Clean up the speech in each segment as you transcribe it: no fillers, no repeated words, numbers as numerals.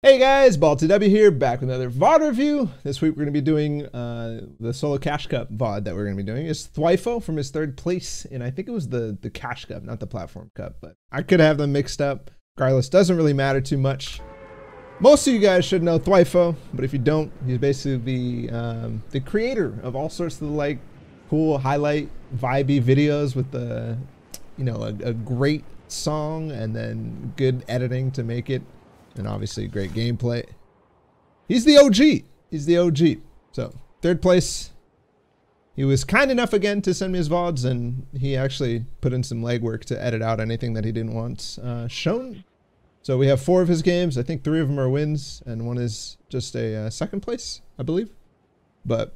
Hey guys, Ball2W here, back with another VOD review. This week we're going to be doing the Solo Cash Cup VOD that we're going to be doing. It's Thwyfo from his third place, and I think it was the Cash Cup, not the Platform Cup, but I could have them mixed up. Regardless, doesn't really matter too much. Most of you guys should know Thwyfo, but if you don't, he's basically the creator of all sorts of like cool highlight vibey videos with the, a great song and then good editing to make it. And obviously great gameplay. He's the OG. He's the OG. So third place. He was kind enough again to send me his VODs, and he actually put in some legwork to edit out anything that he didn't want shown. So we have 4 of his games. I think 3 of them are wins, and 1 is just a second place, I believe. But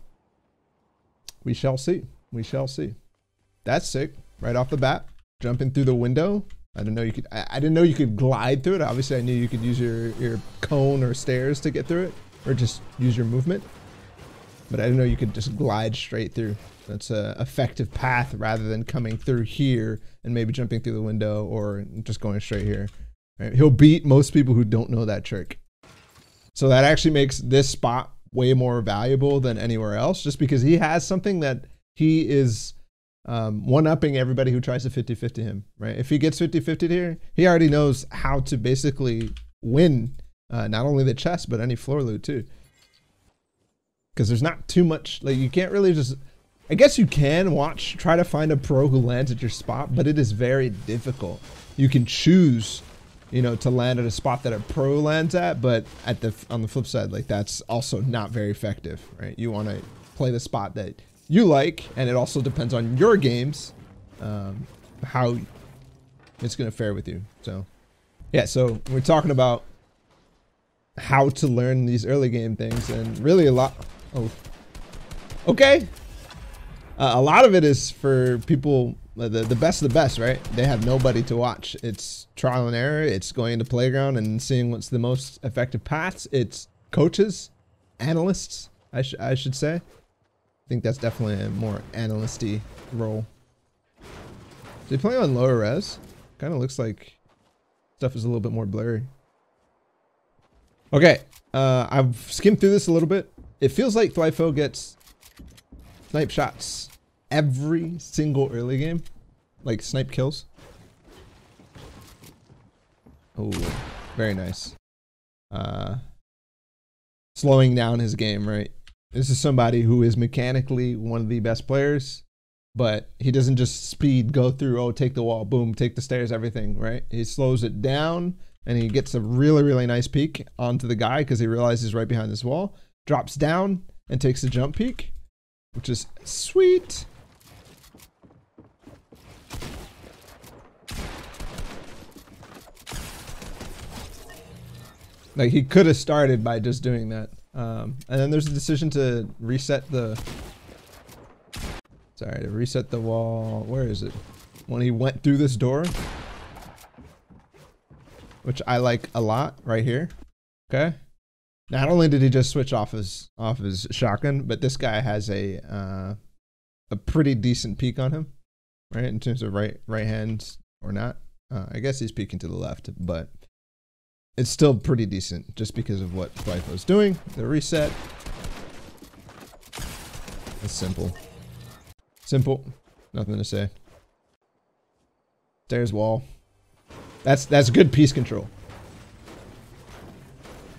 we shall see. We shall see. That's sick. Right off the bat, jumping through the window. I didn't know you could. I didn't know you could glide through it. Obviously, I knew you could use your cone or stairs to get through it, or just use your movement. But I didn't know you could just glide straight through. That's a effective path rather than coming through here and maybe jumping through the window or just going straight here. Right? He'll beat most people who don't know that trick. So that actually makes this spot way more valuable than anywhere else, just because he has something that he is one-upping everybody who tries to 50-50 him, right? If he gets 50-50 here, he already knows how to basically win not only the chest, but any floor loot too. Because there's not too much, like you can't really just, I guess you can try to find a pro who lands at your spot, but it is very difficult. You can choose, to land at a spot that a pro lands at, but on the flip side, like that's also not very effective, right? You want to play the spot that you like, and it also depends on your games, how it's gonna fare with you. So yeah, so we're talking about how to learn these early game things, and really a lot a lot of it is for people, the best of the best, right? They have nobody to watch. It's trial and error. It's going to Playground and seeing what's the most effective paths. It's coaches, analysts, I should say. I think that's definitely a more analyst-y role. Is he playing on lower res? Kind of looks like stuff is a little bit more blurry. Okay, I've skimmed through this a little bit. It feels like Thwyfo gets snipe shots every single early game, like snipe kills. Oh, very nice. Slowing down his game, right? This is somebody who is mechanically one of the best players, but he doesn't just go through, oh, take the wall, boom, take the stairs, everything, right? He slows it down, and he gets a really, really nice peek onto the guy because he realizes he's right behind this wall, drops down, and takes a jump peek, which is sweet. Like, he could have started by just doing that. And then there's a decision to reset the wall. Where is it? When he went through this door, which I like a lot right here. Okay. Not only did he just switch off his shotgun, but this guy has a pretty decent peek on him, right? In terms of right hand or not. I guess he's peeking to the left, but it's still pretty decent just because of what Thwyfo's doing. The reset. It's simple. Simple. Nothing to say. Stairs wall. That's good piece control.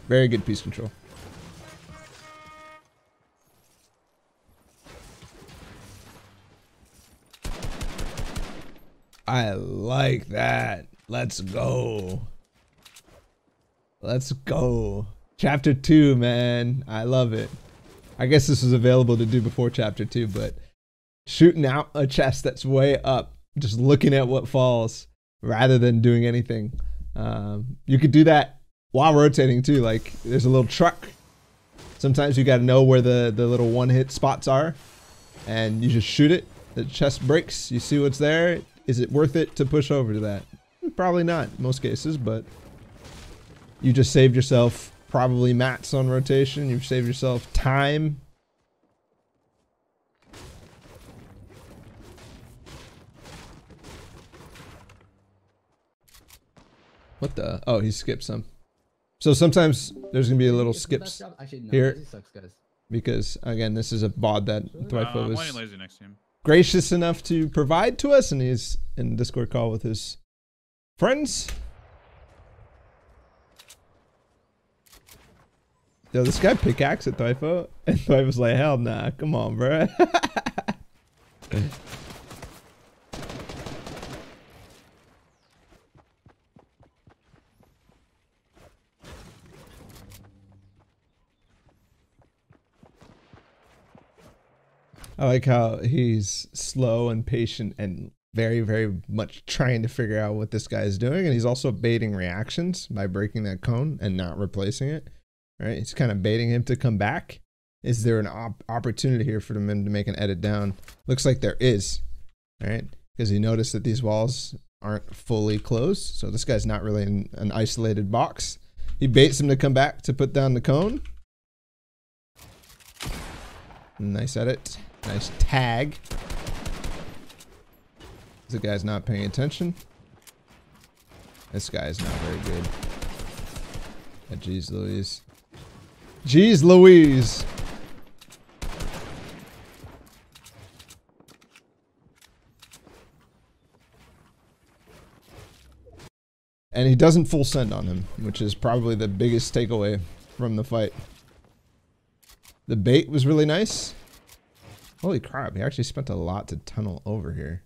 Very good piece control. I like that. Let's go. Let's go. Chapter 2, man. I love it. I guess this was available to do before Chapter 2, but shooting out a chest that's way up, just looking at what falls rather than doing anything. You could do that while rotating too. Like, there's a little truck. Sometimes you got to know where the little one-hit spots are, and you just shoot it. The chest breaks. You see what's there. Is it worth it to push over to that? Probably not in most cases, but you just saved yourself probably mats on rotation. You've saved yourself time. What the? Oh, he skipped some. So sometimes there's gonna be a little skips Actually, no, here lazy sucks, guys. because again, this is a VOD that Thwyfo I'm was playing lazy next team. gracious enough to provide to us, and he's in Discord call with his friends. Yo, this guy pickaxe at Thwyfo, and Thwyfo's like, hell nah, come on, bro. I like how he's slow and patient and very, very much trying to figure out what this guy is doing. And he's also baiting reactions by breaking that cone and not replacing it. Right? He's kind of baiting him to come back. Is there an opportunity here for him to make an edit down? Looks like there is. Right? Because he noticed that these walls aren't fully closed. So this guy's not really in an isolated box. He baits him to come back to put down the cone. Nice edit. Nice tag. The guy's not paying attention. This guy is not very good. Jeez Louise. Jeez Louise. And he doesn't full send on him, which is probably the biggest takeaway from the fight. The bait was really nice. Holy crap, he actually spent a lot to tunnel over here.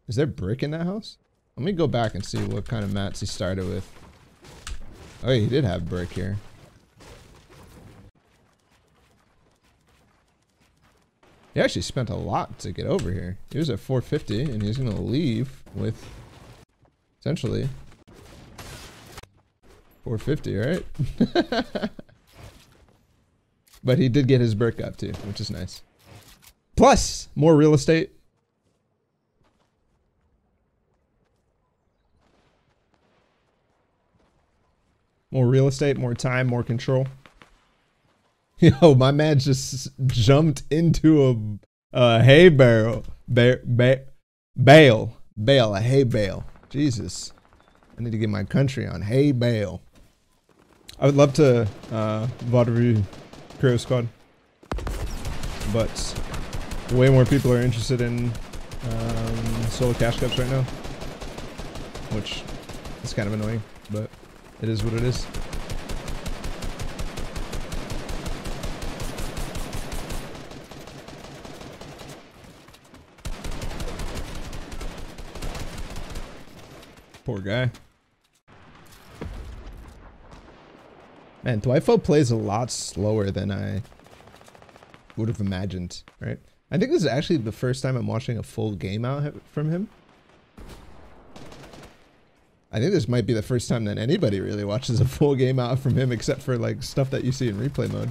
Is there brick in that house? Let me go back and see what kind of mats he started with. Oh, yeah, he did have brick here. He actually spent a lot to get over here. He was at 450 and he's gonna leave with essentially 450, right? But he did get his brick up too, which is nice. Plus, more real estate. More real estate, more time, more control. Yo, my man just jumped into a hay barrel. Bale, a hay bale. Jesus. I need to get my country on hay bale. I would love to VOD review Creo Squad. But way more people are interested in solo cash cups right now, which is kind of annoying, but it is what it is. Poor guy. Man, Thwyfo plays a lot slower than I would have imagined, right? I think this is actually the first time I'm watching a full game out from him. I think this might be the first time that anybody really watches a full game out from him, except for like stuff that you see in replay mode.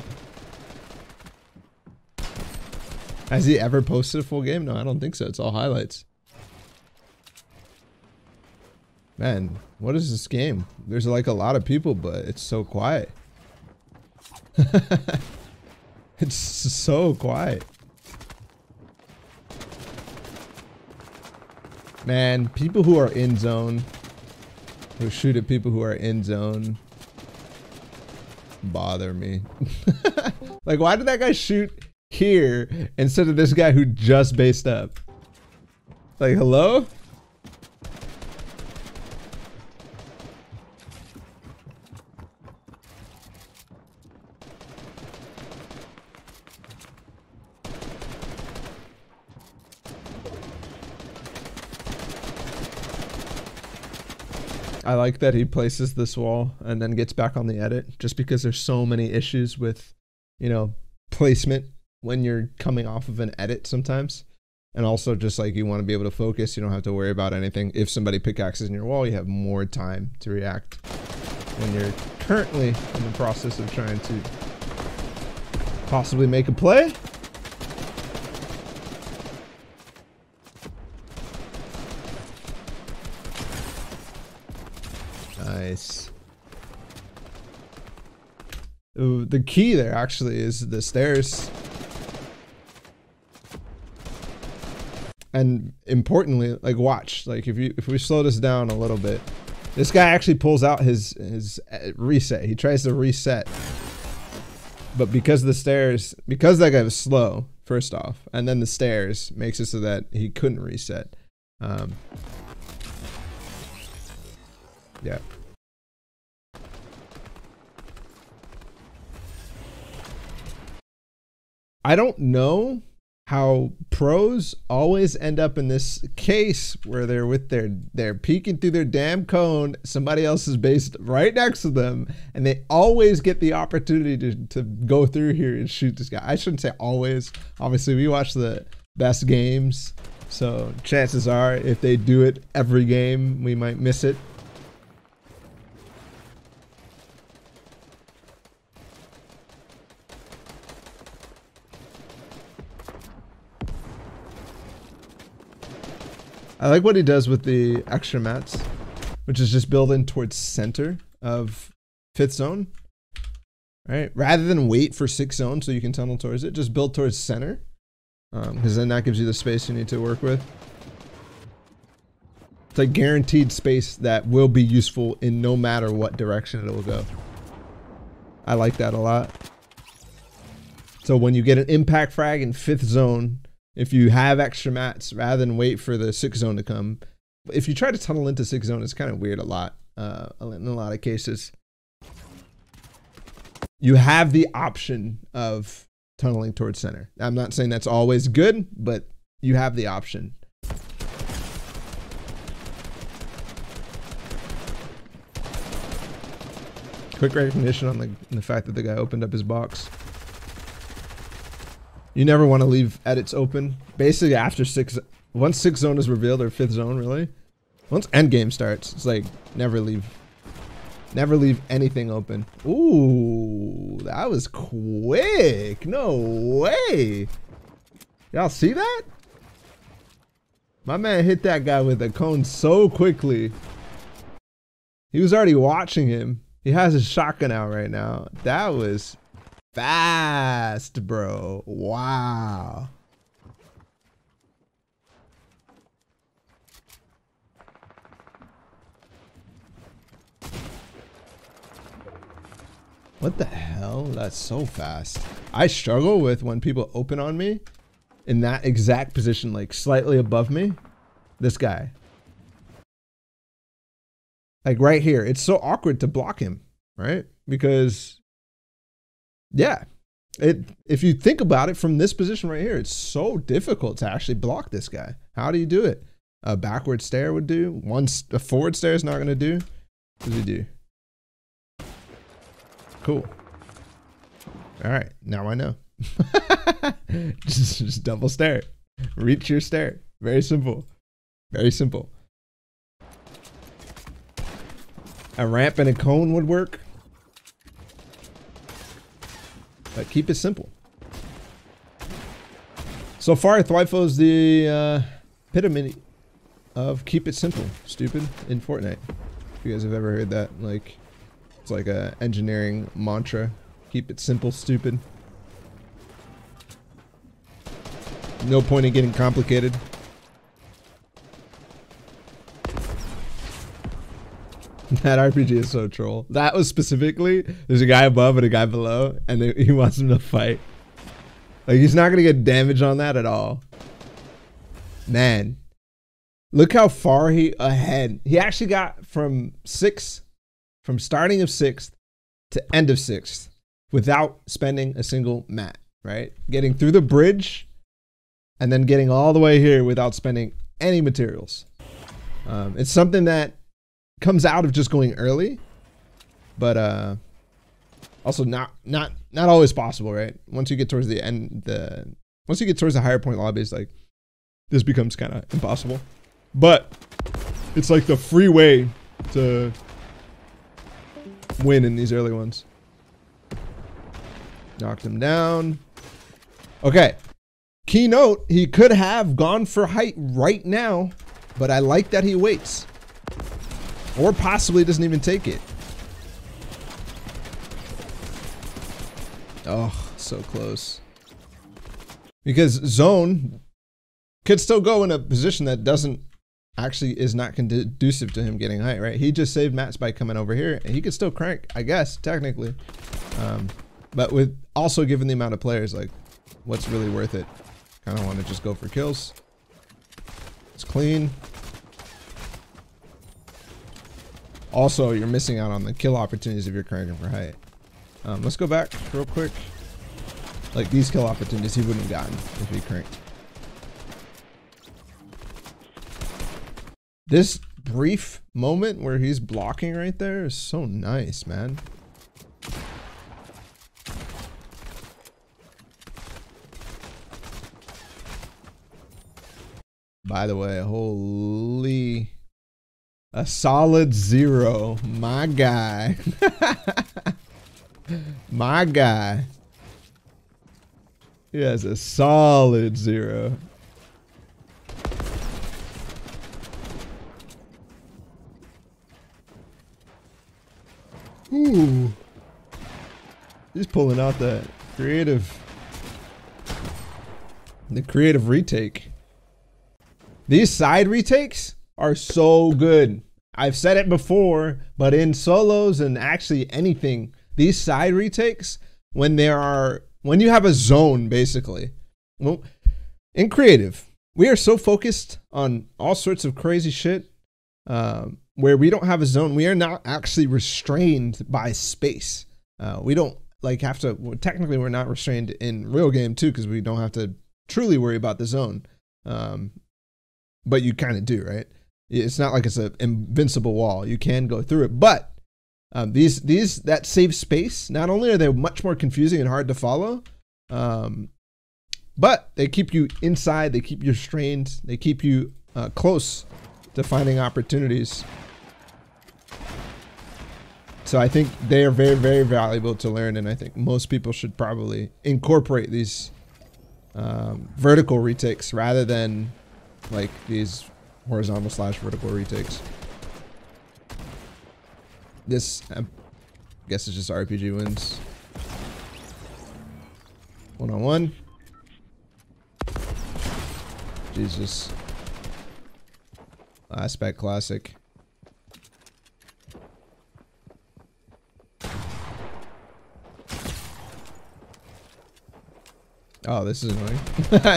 Has he ever posted a full game? No, I don't think so. It's all highlights. Man, what is this game? There's like a lot of people, but it's so quiet. It's so quiet. Man, people who are in zone, who shoot at people who are in zone, bother me. Like, why did that guy shoot here instead of this guy who just based up? Like, hello? I like that he places this wall and then gets back on the edit, just because there's so many issues with, you know, placement when you're coming off of an edit sometimes. And also just like you want to be able to focus, you don't have to worry about anything. If somebody pickaxes in your wall, you have more time to react when you're currently in the process of trying to possibly make a play. Nice. Ooh, the key there actually is the stairs. And importantly, like watch, like if we slow this down a little bit, This guy actually pulls out his reset. He tries to reset. But because of the stairs, because that guy was slow, first off, and then the stairs makes it so that he couldn't reset. Yeah. I don't know how pros always end up in this case where they're with they're peeking through their damn cone, somebody else is based right next to them, and they always get the opportunity to go through here and shoot this guy. I shouldn't say always. Obviously, we watch the best games, so chances are if they do it every game, we might miss it. I like what he does with the extra mats, which is just building towards center of 5th zone. Right? Rather than wait for 6th zone so you can tunnel towards it, just build towards center. Because then that gives you the space you need to work with. It's like guaranteed space that will be useful in no matter what direction it will go. I like that a lot. So when you get an impact frag in 5th zone, if you have extra mats, rather than wait for the 6th zone to come, if you try to tunnel into 6th zone, it's kind of weird in a lot of cases. You have the option of tunneling towards center. I'm not saying that's always good, but you have the option. Quick recognition on the fact that the guy opened up his box. You never want to leave edits open. Basically, after once 6th zone is revealed, or 5th zone, really. Once endgame starts, it's like never leave anything open. Ooh, that was quick. No way. Y'all see that? My man hit that guy with a cone so quickly. He was already watching him. He has his shotgun out right now. That was fast, bro. Wow. What the hell? That's so fast. I struggle with when people open on me in that exact position, like slightly above me. This guy. Like right here. It's so awkward to block him, right? Because yeah, if you think about it from this position right here, it's so difficult to actually block this guy. How do you do it? A backward stare would do. A forward stare is not going to do. What does he do? Cool. All right, now I know. just double stare. Reach your stare. Very simple. Very simple. A ramp and a cone would work. But keep it simple. So far, Thwyfo's the epitome of keep it simple, stupid, in Fortnite. If you guys have ever heard that, like, it's like a engineering mantra. Keep it simple, stupid. No point in getting complicated. That RPG is so troll. That was specifically, there's a guy above and a guy below, and he wants him to fight. Like, he's not gonna get damage on that at all. Man, look how far he ahead. He actually got from starting of 6th to end of 6th without spending a single mat, right? Getting through the bridge and then getting all the way here without spending any materials. It's something that comes out of just going early, but also not always possible, right? Once you get towards the end, once you get towards the higher point lobbies, like, this becomes kind of impossible. But it's like the free way to win in these early ones. Knocked him down. Okay. Keynote, he could have gone for height right now, but I like that he waits. Or possibly doesn't even take it. Oh, so close. Because zone could still go in a position that doesn't actually is not conducive to him getting height, right? He just saved mats by coming over here, and he could still crank, I guess, technically. But with also given the amount of players, like, what's really worth it? Kind of want to just go for kills. It's clean. Also, you're missing out on the kill opportunities if you're cranking for height. Let's go back real quick. Like these kill opportunities he wouldn't have gotten if he cranked. This brief moment where he's blocking right there is so nice, man. By the way, holy, a solid 0, my guy. My guy. He has a solid 0. Ooh. He's pulling out that creative, the creative retake. These side retakes are so good. I've said it before, but in solos and actually anything, these side retakes, when you have a zone, basically, well, in creative, we are so focused on all sorts of crazy shit, where we don't have a zone. We are not actually restrained by space. We don't like have to, well, technically we're not restrained in real game too, because we don't have to truly worry about the zone. But you kind of do, right? It's not like it's an invincible wall. You can go through it, but these that save space, not only are they much more confusing and hard to follow, but they keep you inside, they keep you restrained, they keep you close to finding opportunities. So I think they are very, very valuable to learn, and I think most people should probably incorporate these vertical retakes rather than like these horizontal / vertical retakes. This, I guess it's just RPG wins. 1-on-1. Jesus. Aspect classic. Oh, this is annoying.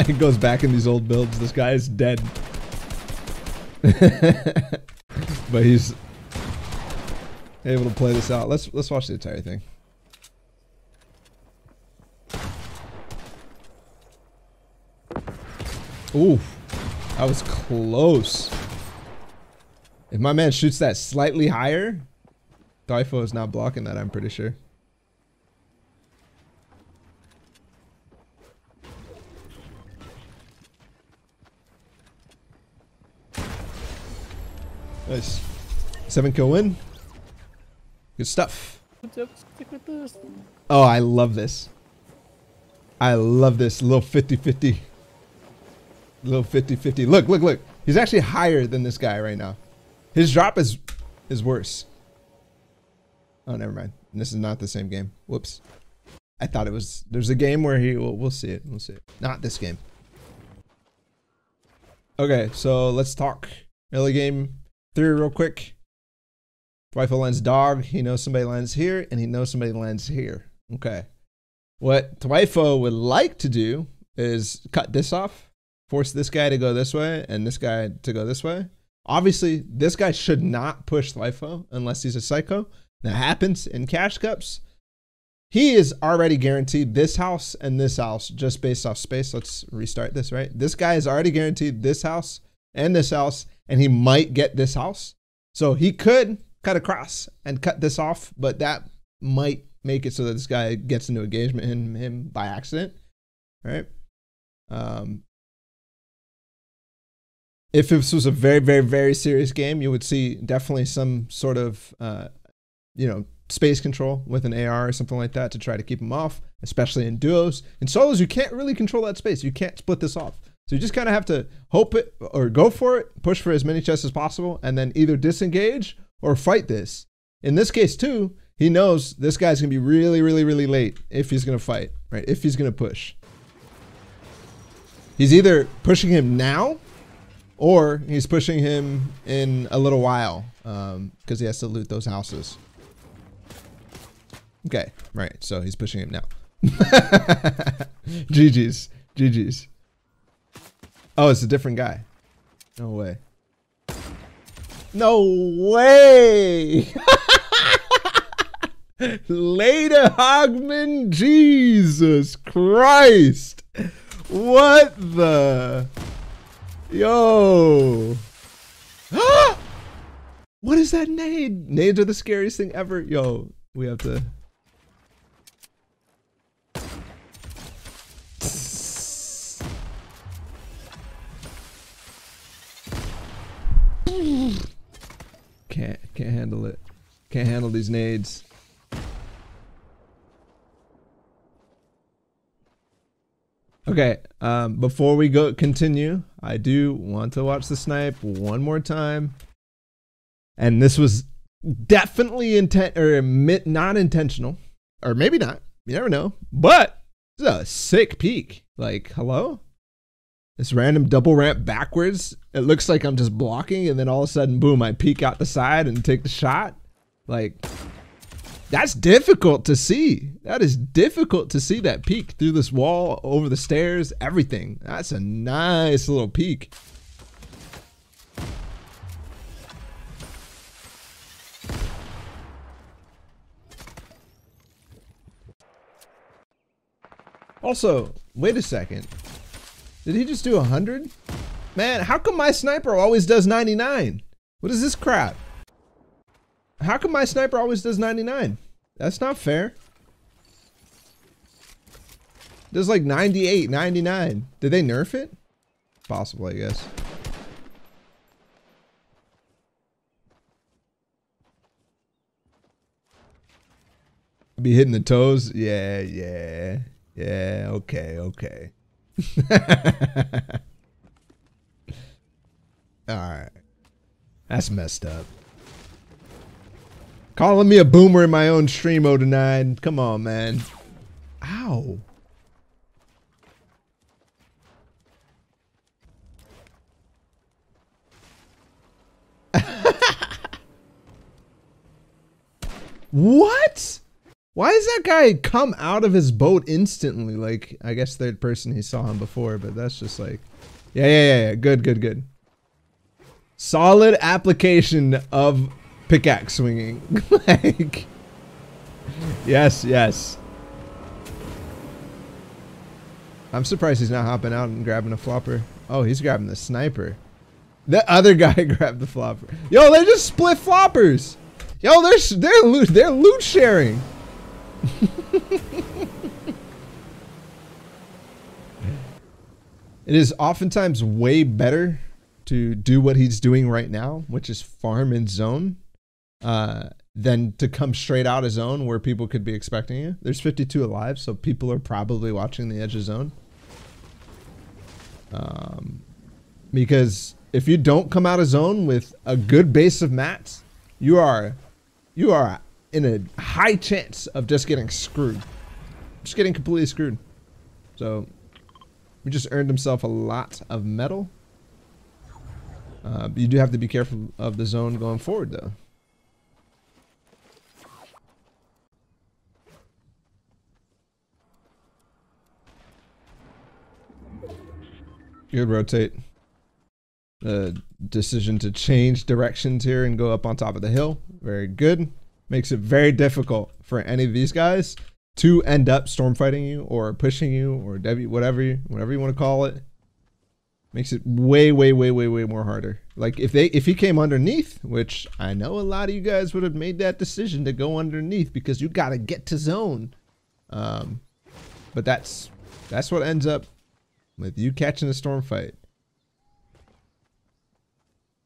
It goes back in these old builds. This guy is dead. But he's able to play this out. Let's watch the entire thing. Ooh, that was close. If my man shoots that slightly higher, Twyfo is not blocking that, I'm pretty sure. Nice. 7-kill win. Good stuff. Stick with this. Oh, I love this. I love this little 50-50. Little 50-50. Look, look, look. He's actually higher than this guy right now. His drop is worse. Oh, never mind. This is not the same game. Whoops. I thought it was. There's a game where he. We'll see it. We'll see it. Not this game. Okay, so let's talk early game theory real quick. Twyfo lands dog. He knows somebody lands here, and he knows somebody lands here. Okay. What Twyfo would like to do is cut this off, force this guy to go this way, and this guy to go this way. Obviously, this guy should not push Twyfo unless he's a psycho. That happens in cash cups. He is already guaranteed this house and this house just based off space. Let's restart this, right? This guy is already guaranteed this house, and he might get this house. So he could cut across and cut this off, but that might make it so that this guy gets into engagement in him by accident, right? If this was a very, very, very serious game, you would see definitely some sort of, space control with an AR or something like that to try to keep him off, especially in duos. In solos, you can't really control that space. You can't split this off. So you just kind of have to hope it or go for it, push for as many chests as possible, and then either disengage or fight this. In this case too, he knows this guy's gonna be really, really, really late if he's gonna fight, right? If he's gonna push. He's either pushing him now Or he's pushing him in a little while because he has to loot those houses. Okay, right. So he's pushing him now. GG's. GG's. Oh, it's a different guy. No way. No way. Later, Hogman. Jesus Christ. What the? Yo. What is that nade? Nades are the scariest thing ever. Yo, we have to. Can't handle it. Can't handle these nades. Okay, before we continue, I do want to watch the snipe one more time. And this was definitely not intentional, or maybe not. You never know. But this is a sick peek. Like, hello? This random double ramp backwards. It looks like I'm just blocking, and then all of a sudden, boom, I peek out the side and take the shot. Like, that's difficult to see. That is difficult to see that peek through this wall, over the stairs, everything. That's a nice little peek. Also, wait a second. Did he just do 100? Man, how come my sniper always does 99? What is this crap? How come my sniper always does 99? That's not fair. Does like 98, 99. Did they nerf it? Possible, I guess. Be hitting the toes? Yeah, okay. Alright. That's messed up. Calling me a boomer in my own stream, O9. Come on, man. Ow. What? Why does that guy come out of his boat instantly? Like, I guess third person, he saw him before, but that's just like, yeah. Good. Solid application of pickaxe swinging. Like, yes. I'm surprised he's not hopping out and grabbing a flopper. Oh, he's grabbing the sniper. The other guy grabbed the flopper. Yo, they just split floppers. Yo, they're loot sharing. It is oftentimes way better to do what he's doing right now, which is farm in zone, than to come straight out of zone where people could be expecting you. There's 52 alive, so people are probably watching the edge of zone. Because if you don't come out of zone with a good base of mats, you are in a high chance of just getting screwed. Just getting completely screwed. So he just earned himself a lot of metal. You do have to be careful of the zone going forward, though. Good rotate. The decision to change directions here and go up on top of the hill. Very good. Makes it very difficult for any of these guys to end up storm fighting you or pushing you or whatever you want to call it. Makes it way more harder. Like if he came underneath, which I know a lot of you guys would have made that decision to go underneath because you got to get to zone. But that's what ends up with you catching a storm fight.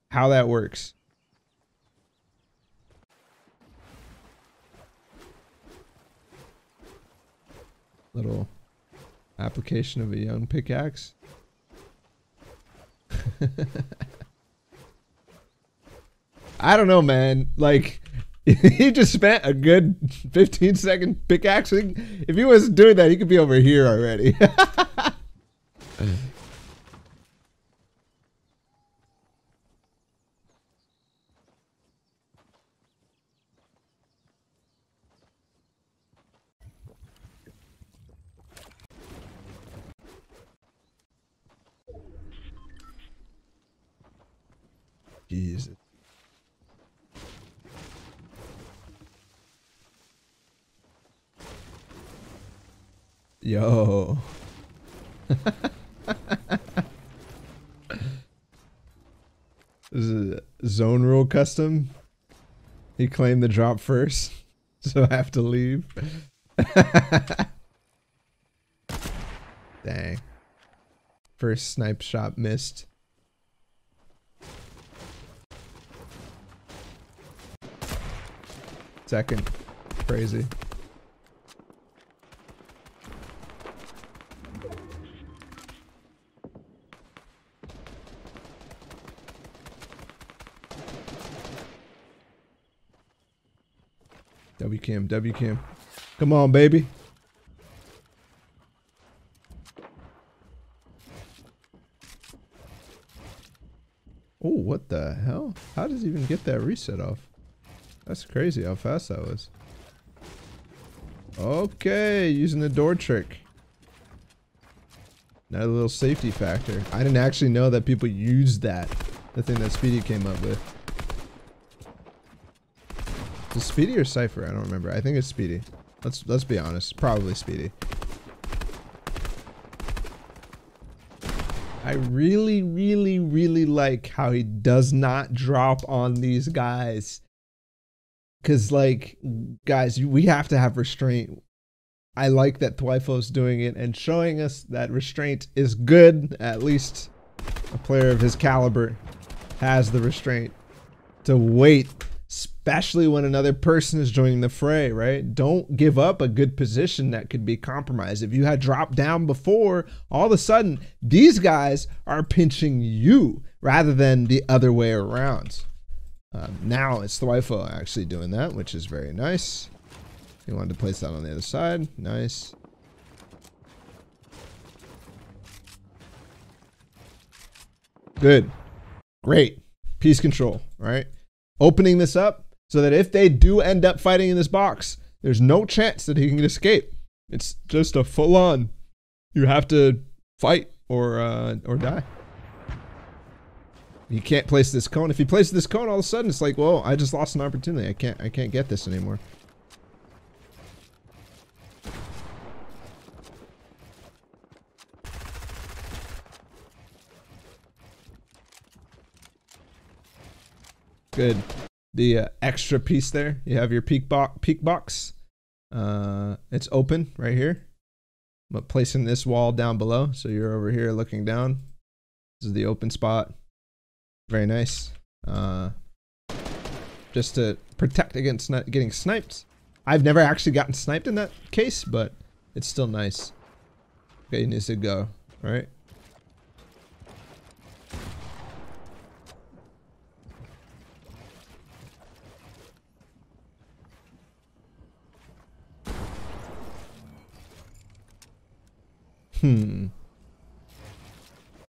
How that works. Little application of a young pickaxe. I don't know, man. Like, he just spent a good 15-second pickaxing. If he was doing that, he could be over here already. Jesus. Yo. This is a zone rule custom. He claimed the drop first, so I have to leave. Dang. First snipe shot missed. Second. Crazy. WCam, WCam. Come on, baby. Oh, what the hell? How does he even get that reset off? That's crazy how fast that was. Okay, using the door trick. Another little safety factor. I didn't actually know that people used that. The thing that Speedy came up with. Is it Speedy or Cypher? I don't remember. I think it's Speedy. Let's be honest. Probably Speedy. I really, really, really like how he does not drop on these guys. Cause like, guys, we have to have restraint. I like that Thwyfo's doing it and showing us that restraint is good. At least a player of his caliber has the restraint to wait. Especially when another person is joining the fray, right? Don't give up a good position that could be compromised. If you had dropped down before, all of a sudden, these guys are pinching you rather than the other way around. Now it's Thwyfo actually doing that, which is very nice. He wanted to place that on the other side. Nice. Good. Great. Piece control, right? Opening this up so that if they do end up fighting in this box, there's no chance that he can escape. It's just a full-on, you have to fight or die. He can't place this cone. If he places this cone, all of a sudden it's like, well, I just lost an opportunity. I can't get this anymore. Good. The extra piece there. You have your peak box. It's open right here. But placing this wall down below, so you're over here looking down. This is the open spot. Very nice. Just to protect against getting sniped. I've never actually gotten sniped in that case, but it's still nice. Okay, he needs to go. All right.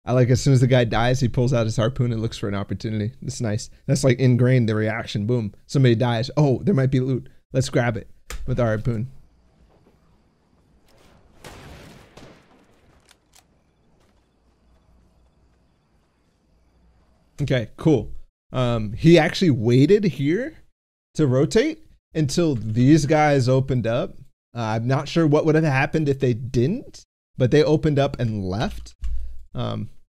I like as soon as the guy dies, he pulls out his harpoon and looks for an opportunity. That's nice. That's like ingrained, the reaction. Boom. Somebody dies. Oh, there might be loot. Let's grab it with our harpoon. Okay, cool. He actually waited here to rotate until these guys opened up. I'm not sure what would have happened if they didn't. But they opened up and left.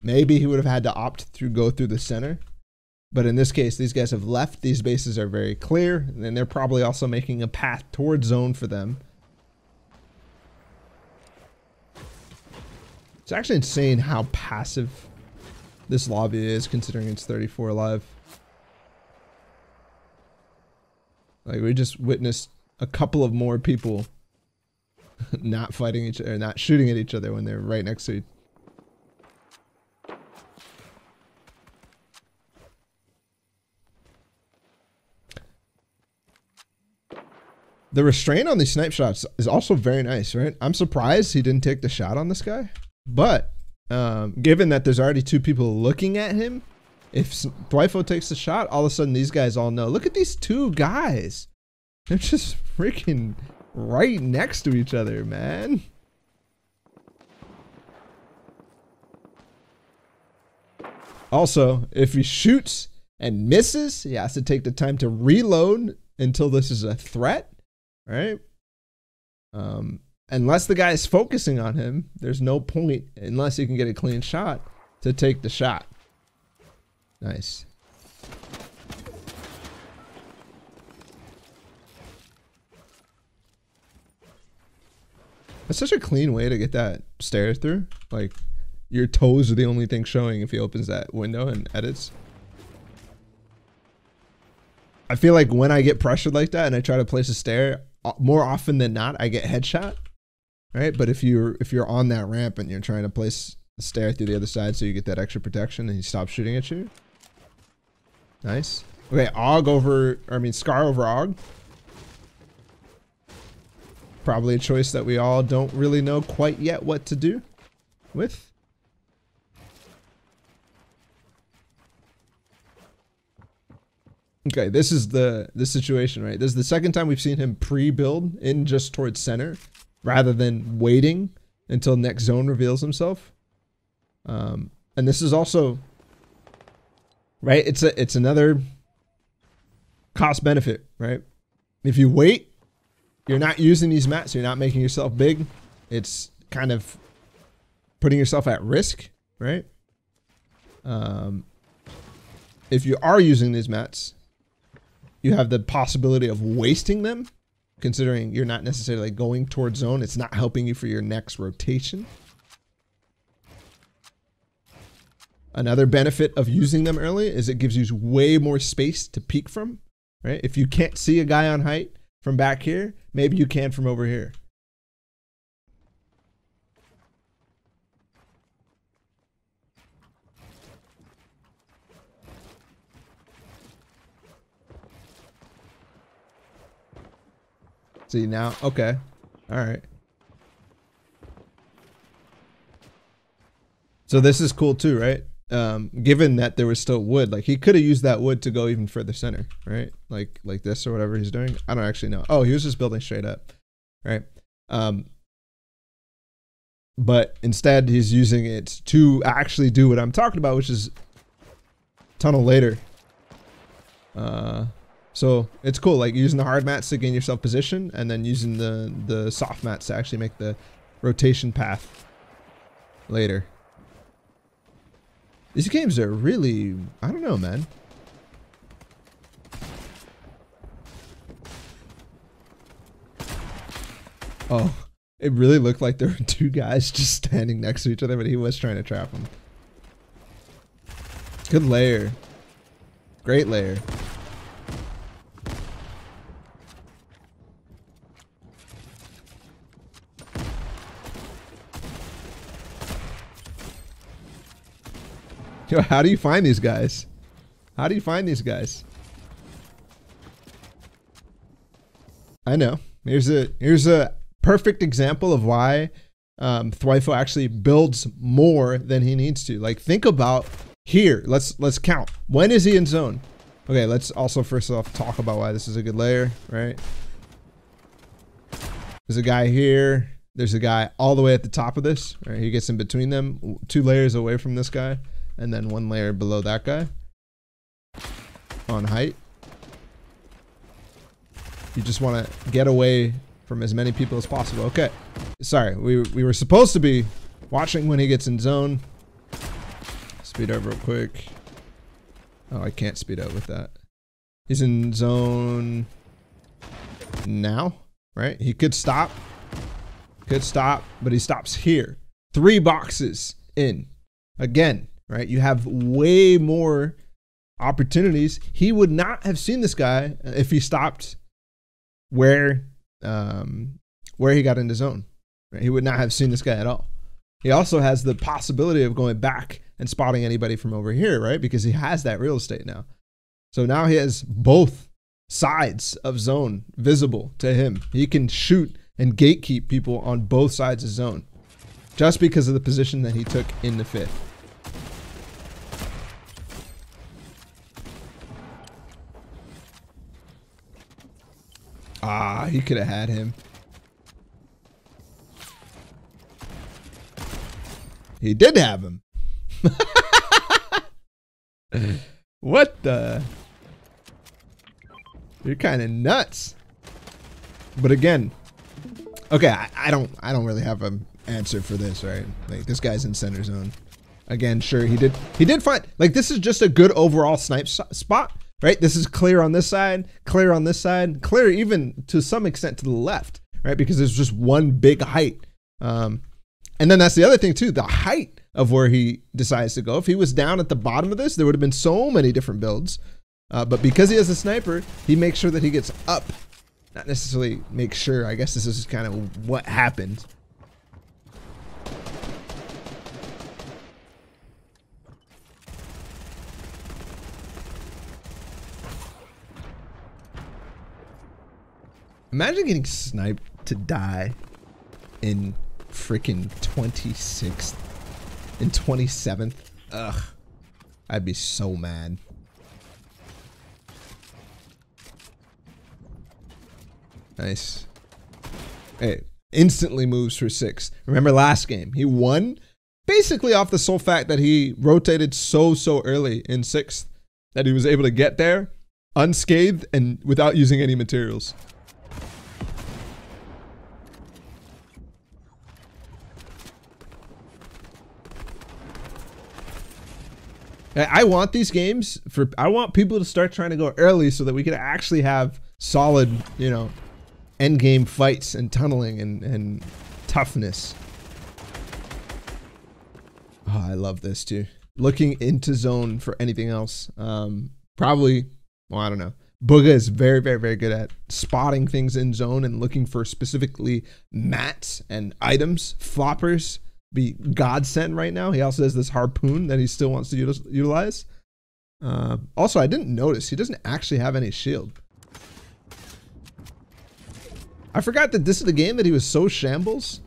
Maybe he would have had to go through the center. But in this case, these guys have left. These bases are very clear. And they're probably also making a path towards zone for them. It's actually insane how passive this lobby is considering it's 34 alive. Like we just witnessed a couple of more people not fighting each other, not shooting at each other when they're right next to each other. The restraint on these snipe shots is also very nice, right? I'm surprised he didn't take the shot on this guy, but given that there's already two people looking at him, if Thwyfo takes the shot, all of a sudden these guys all know. Look at these two guys. They're just freaking right next to each other, man. Also, if he shoots and misses, he has to take the time to reload until this is a threat, right? Unless the guy is focusing on him, there's no point, unless he can get a clean shot, to take the shot. Nice. That's such a clean way to get that stair through. Like, your toes are the only thing showing if he opens that window and edits. I feel like when I get pressured like that and I try to place a stair, more often than not, I get headshot, right? But if you're on that ramp and you're trying to place a stair through the other side so you get that extra protection and he stops shooting at you. Nice. Okay, Scar over Og. Probably a choice that we all don't really know quite yet what to do with. Okay, this is the situation, right? This is the second time we've seen him pre-build in just towards center rather than waiting until next zone reveals himself. And this is also, right? It's another cost benefit, right? If you wait, you're not using these mats, you're not making yourself big. It's kind of putting yourself at risk, right? If you are using these mats, you have the possibility of wasting them, considering you're not necessarily going towards zone. It's not helping you for your next rotation. Another benefit of using them early is it gives you way more space to peek from, right? If you can't see a guy on height from back here, maybe you can from over here. See now? Okay. All right. So this is cool too, right? Given that there was still wood, like he could have used that wood to go even further center, right? Like this or whatever he's doing. I don't actually know. Oh, he was just building straight up, right? But instead he's using it to actually do what I'm talking about, which is tunnel later. So it's cool, like using the hard mats to gain yourself position and then using the soft mats to actually make the rotation path later. These games are really, I don't know, man. Oh, it really looked like there were two guys just standing next to each other, but he was trying to trap them. Good layer. Great layer. Yo, how do you find these guys? How do you find these guys? I know. Here's a perfect example of why Thwyfo actually builds more than he needs to. Like, think about here. Let's count. When is he in zone? Okay, let's also first off talk about why this is a good layer, right? There's a guy here. There's a guy all the way at the top of this, right? He gets in between them, 2 layers away from this guy, and then 1 layer below that guy on height. You just want to get away from as many people as possible. Okay, sorry, we were supposed to be watching when he gets in zone. Speed up real quick. Oh, I can't speed up with that. He's in zone now, right? He could stop, but he stops here. 3 boxes in. Again, right? You have way more opportunities. He would not have seen this guy if he stopped where he got into zone. Right? He would not have seen this guy at all. He also has the possibility of going back and spotting anybody from over here, right? Because he has that real estate now. So now he has both sides of zone visible to him. He can shoot and gatekeep people on both sides of zone just because of the position that he took in the 5th. Ah, he could have had him. He did have him. What the? You're kind of nuts. But again, okay, I don't really have an answer for this, right? Like, this guy's in center zone. Again, sure, he did fine. Like, this is just a good overall snipe spot, right? This is clear on this side, clear on this side, clear even to some extent to the left, right? Because there's just one big height. And then that's the other thing too, the height of where he decides to go. If he was down at the bottom of this, there would have been so many different builds. But because he has a sniper, he makes sure that he gets up. Not necessarily make sure, I guess this is kind of what happened. Imagine getting sniped to die in freaking 26th, in 27th. Ugh, I'd be so mad. Nice. Hey, instantly moves for 6. Remember last game, he won basically off the sole fact that he rotated so early in 6th that he was able to get there unscathed and without using any materials. I want these games I want people to start trying to go early so that we can actually have solid, you know, end game fights and tunneling and toughness. Oh, I love this too. Looking into zone for anything else. Probably, well, I don't know. Bugha is very good at spotting things in zone and looking for specifically mats and items. Floppers be godsend right now. He also has this harpoon that he still wants to utilize. Also, I didn't notice he doesn't actually have any shield. I forgot that this is the game that he was so shambles.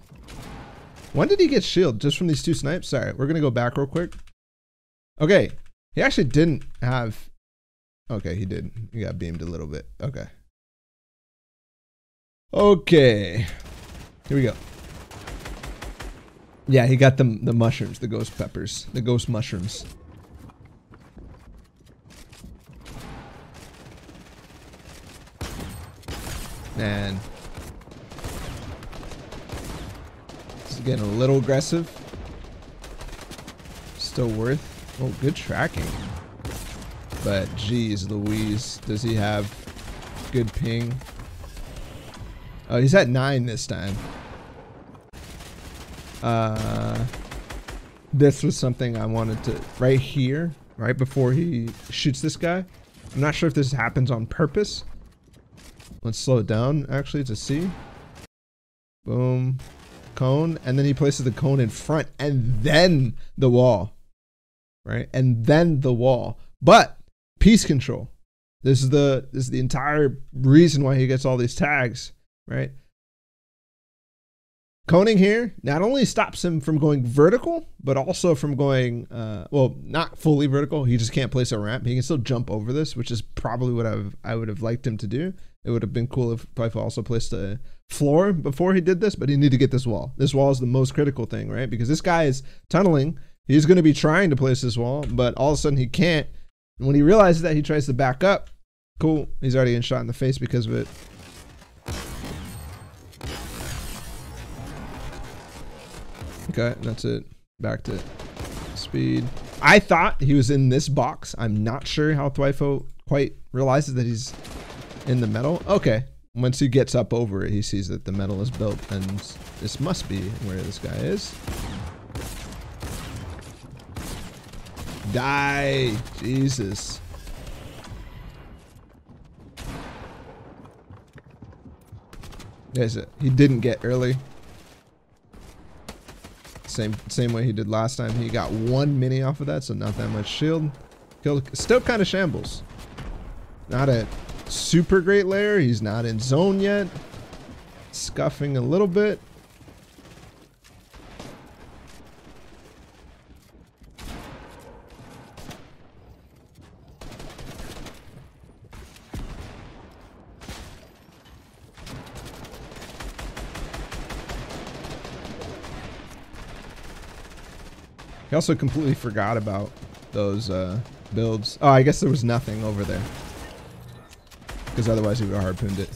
When did he get shield? Just from these 2 snipes? Sorry, we're gonna go back real quick. Okay, he actually didn't have. Okay, he did. He got beamed a little bit. Okay. Okay. Here we go. Yeah, he got the mushrooms, the ghost peppers, the ghost mushrooms. Man. This is getting a little aggressive. Still worth. Oh, good tracking. But geez Louise, does he have good ping? Oh, he's at 9 this time. This was something I wanted to, right here, right before he shoots this guy. I'm not sure if this happens on purpose. Let's slow it down actually to see. Boom, cone, and then he places the cone in front and then the wall, right? And then the wall, but piece control. This is the entire reason why he gets all these tags, right? Coning here not only stops him from going vertical, but also from going, well, not fully vertical. He just can't place a ramp. He can still jump over this, which is probably what I would have liked him to do. It would have been cool if Twyfo also placed a floor before he did this, but he needed to get this wall. This wall is the most critical thing, right? Because this guy is tunneling. He's going to be trying to place this wall, but all of a sudden he can't. And when he realizes that, he tries to back up. Cool. He's already getting shot in the face because of it. Okay, that's it. Back to speed. I thought he was in this box. I'm not sure how Twyfo quite realizes that he's in the metal. Okay, once he gets up over it, he sees that the metal is built, and this must be where this guy is. Die, Jesus. There's it. He didn't get early. Same way he did last time. He got 1 mini off of that, so not that much shield. Still kind of shambles. Not a super great layer. He's not in zone yet. Scuffing a little bit. He also completely forgot about those builds. Oh, I guess there was nothing over there. Because otherwise he would have harpooned it.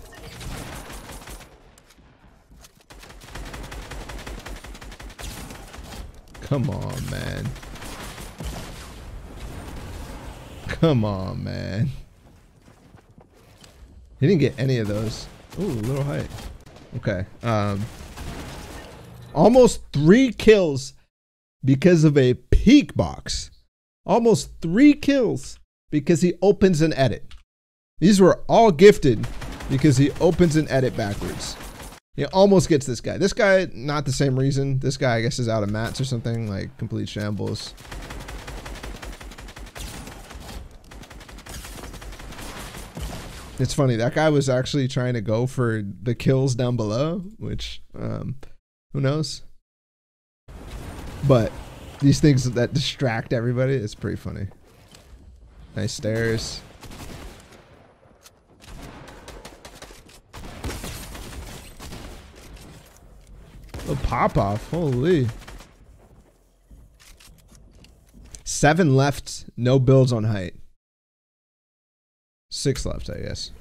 Come on, man. Come on, man. He didn't get any of those. Ooh, a little height. Okay. Almost 3 kills because of a peak box. Almost 3 kills because he opens an edit. These were all gifted because he opens an edit backwards. He almost gets this guy. This guy, not the same reason. This guy, I guess, is out of mats or something, like complete shambles. It's funny, that guy was actually trying to go for the kills down below, which, who knows? But these things that distract everybody, it's pretty funny. Nice stairs. A pop off, holy. 7 left, no builds on height. 6 left, I guess.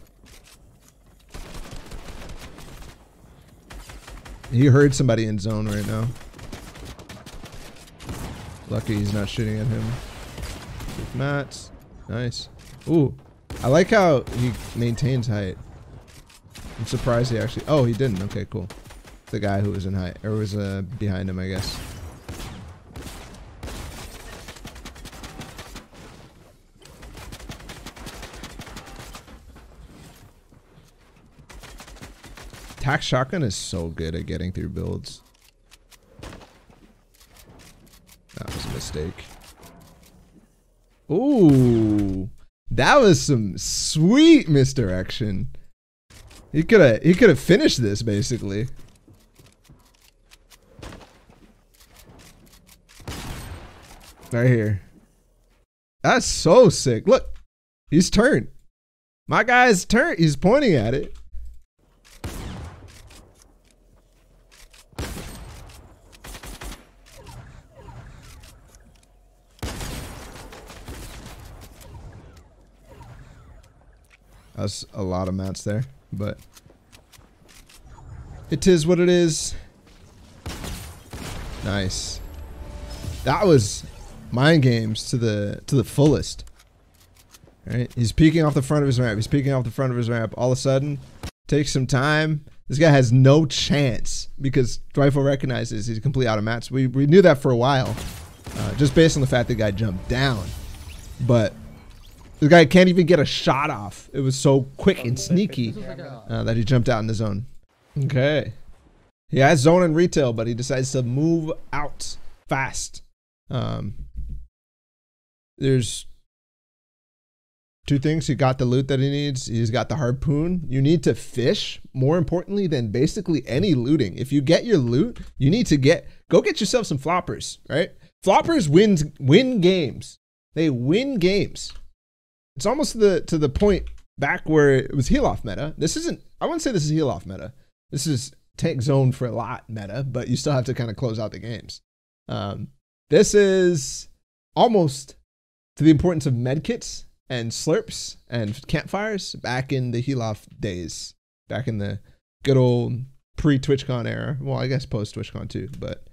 He heard somebody in zone right now. Lucky he's not shooting at him. With mats. Nice. Ooh. I like how he maintains height. I'm surprised he actually... Oh, he didn't. Okay, cool. The guy who was in height. Or was behind him, I guess. Tac shotgun is so good at getting through builds. That was a mistake. Ooh, that was some sweet misdirection. He could have finished this basically. Right here. That's so sick. Look, he's turned. My guy's turned. He's pointing at it. That's a lot of mats there, but it is what it is. Nice. That was mind games to the fullest. All right, he's peeking off the front of his ramp. He's peeking off the front of his ramp. All of a sudden, takes some time. This guy has no chance because Dwifo recognizes he's completely out of mats. We knew that for a while, just based on the fact the guy jumped down, but. The guy can't even get a shot off. It was so quick and sneaky that he jumped out in the zone. Okay. He has zone and retail, but he decides to move out fast. There's 2 things. He got the loot that he needs. He's got the harpoon. You need to fish more importantly than basically any looting. If you get your loot, you need to go get yourself some floppers, right? Floppers win games. They win games. It's almost to the point back where it was heal off meta. This isn't, I wouldn't say this is heal off meta. This is tank zone for a lot meta, but you still have to kind of close out the games. This is almost to the importance of medkits and slurps and campfires back in the heal off days, back in the good old pre-TwitchCon era. Well, I guess post-TwitchCon too, but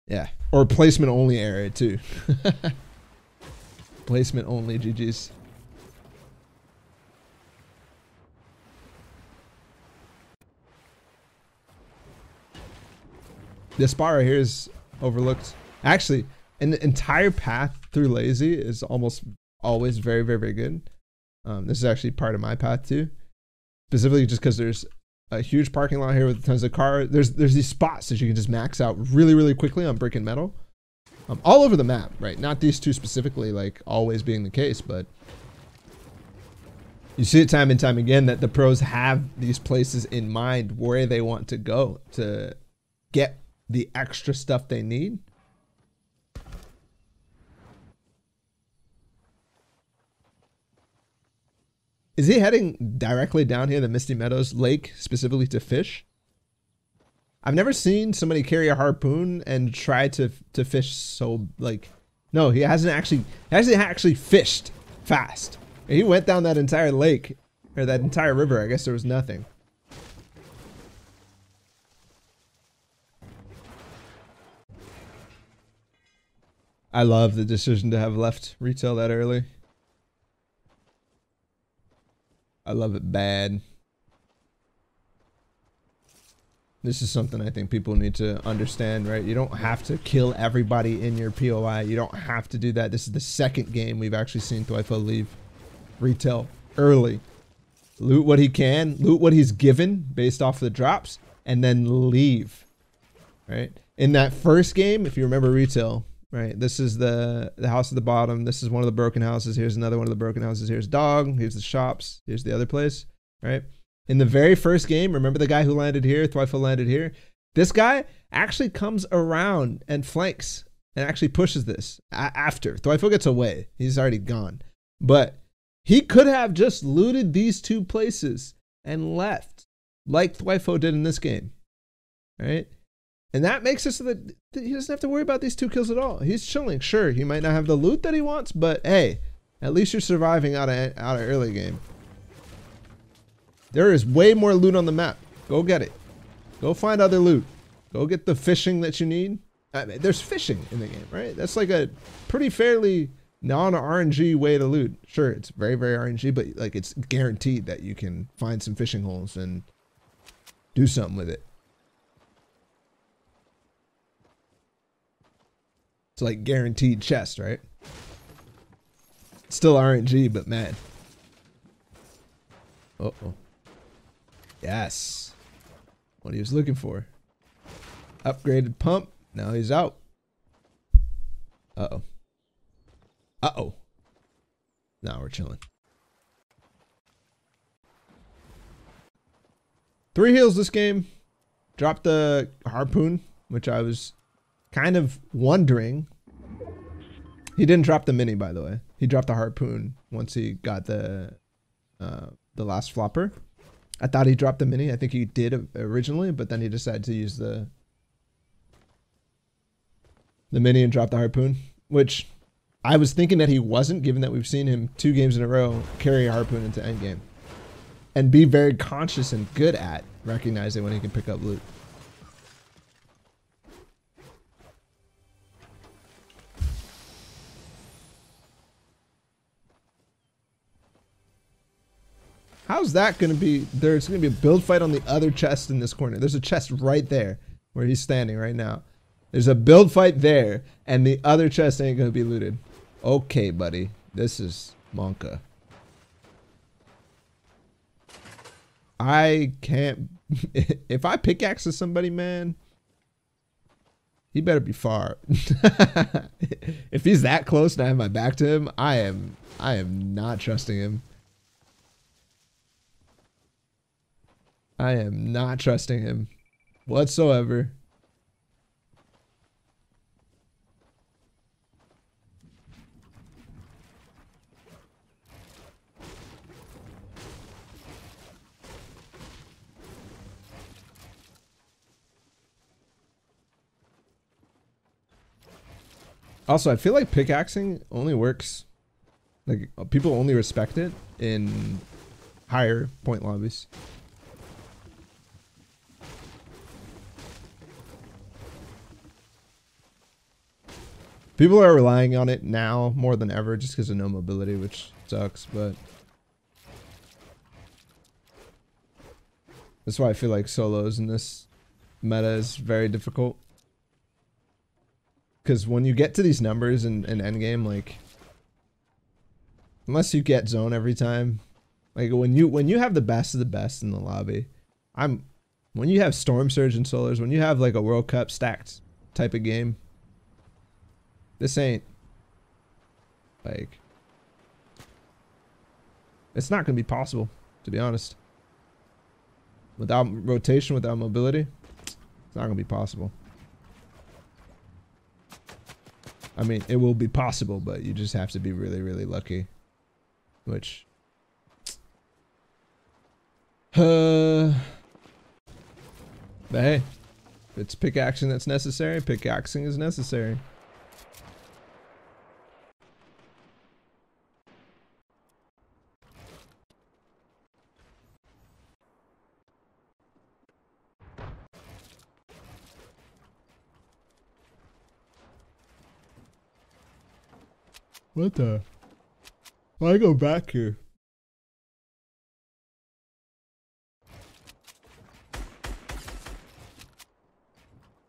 yeah. Or placement only era too. Placement only, GG's. This spot right here is overlooked. Actually, an entire path through Lazy is almost always very, very, very good. This is actually part of my path too. Specifically just because there's a huge parking lot here with tons of cars. There's these spots that you can just max out really, really quickly on brick and metal. All over the map, right? Not these 2 specifically, like always being the case, but you see it time and time again that the pros have these places in mind where they want to go to get the extra stuff they need. Is he heading directly down here, the Misty Meadows Lake, specifically to fish? I've never seen somebody carry a harpoon and try to fish so, like, No, he hasn't actually fished fast. He went down that entire lake, or that entire river. I guess there was nothing. I love the decision to have left retail that early. I love it bad. This is something I think people need to understand, right? You don't have to kill everybody in your POI. You don't have to do that. This is the second game we've actually seen Thwifo leave retail early. Loot what he can, loot what he's given based off the drops, and then leave, right? In that first game, if you remember retail, right? This is the house at the bottom. This is one of the broken houses. Here's another one of the broken houses. Here's dog. Here's the shops. Here's the other place, right? In the very first game, remember the guy who landed here? Thwifo landed here. This guy actually comes around and flanks and actually pushes this after. Thwifo gets away. He's already gone. But he could have just looted these two places and left like Thwifo did in this game, right? And that makes it so that he doesn't have to worry about these two kills at all. He's chilling. Sure, he might not have the loot that he wants, but hey, at least you're surviving out of early game. There is way more loot on the map. Go get it. Go find other loot. Go get the fishing that you need. I mean, there's fishing in the game, right? That's like a pretty fairly non-RNG way to loot. Sure, it's very, very RNG, but like it's guaranteed that you can find some fishing holes and do something with it. It's like guaranteed chest, right? It's still RNG, but man. Uh-oh. Yes. What he was looking for. Upgraded pump. Now he's out. Uh-oh. Uh-oh. Now we're chilling. 3 heals this game. Dropped the harpoon, which I was kind of wondering. He didn't drop the mini, by the way. He dropped the harpoon once he got the last flopper. I thought he dropped the mini. I think he did originally, but then he decided to use the mini and drop the harpoon, which I was thinking that he wasn't, given that we've seen him 2 games in a row carry a harpoon into endgame and be very conscious and good at recognizing when he can pick up loot. How's that going to be? There's going to be a build fight on the other chest in this corner. There's a chest right there where he's standing right now. There's a build fight there, and the other chest ain't going to be looted. Okay, buddy. This is Monka. I can't... If I pickaxe somebody, man, he better be far. If he's that close and I have my back to him, I am not trusting him. I am not trusting him whatsoever. Also, I feel like pickaxing only works, like people only respect it in higher point lobbies. People are relying on it now more than ever just because of no mobility, which sucks, but that's why I feel like solos in this meta is very difficult. Because when you get to these numbers in endgame, like, unless you get zone every time, like when you have the best of the best in the lobby, when you have Storm Surge and solos, when you have like a World Cup stacked type of game, this ain't, like, it's not going to be possible, to be honest. Without rotation, without mobility, it's not going to be possible. I mean, it will be possible, but you just have to be really, really lucky. Which... but hey, if it's pickaxing that's necessary, pickaxing is necessary. What the? Why go back here?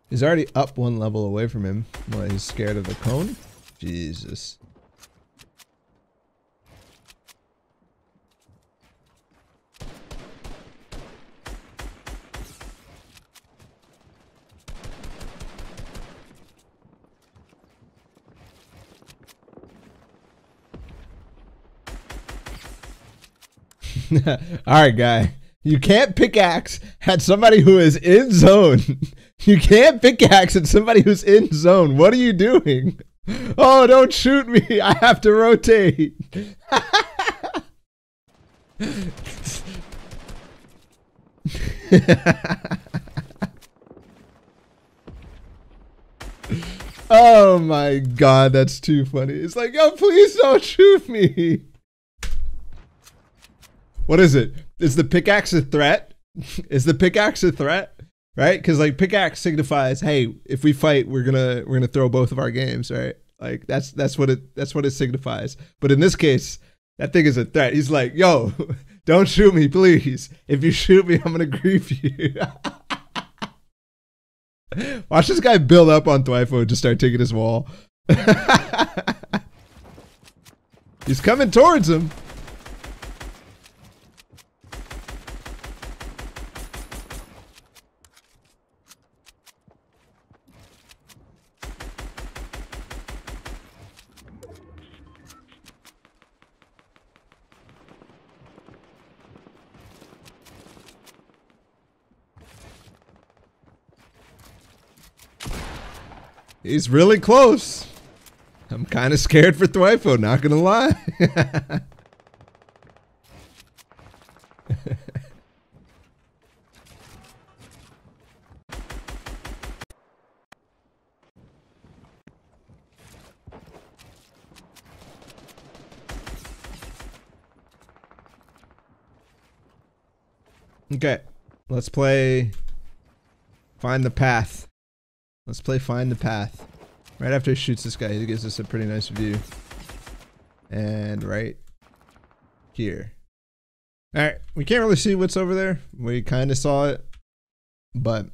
He's already up one level away from him. What, he's scared of the cone? Jesus. Alright, guy. You can't pickaxe at somebody who is in zone. You can't pickaxe at somebody who's in zone. What are you doing? Oh, don't shoot me. I have to rotate. Oh my god, that's too funny. It's like, oh, please don't shoot me. What is it? Is the pickaxe a threat? Is the pickaxe a threat? Right? Because like pickaxe signifies, hey, if we fight, we're gonna throw both of our games, right? Like that's what it signifies. But in this case, that thing is a threat. He's like, yo, don't shoot me, please. If you shoot me, I'm gonna grief you. Watch this guy build up on Thwifo and just start taking his wall. He's coming towards him. He's really close. I'm kind of scared for Thwifo, not gonna lie. Okay, let's play Find the Path. Let's play Find the Path. Right after he shoots this guy, he gives us a pretty nice view. And right here. Alright, we can't really see what's over there. We kind of saw it. But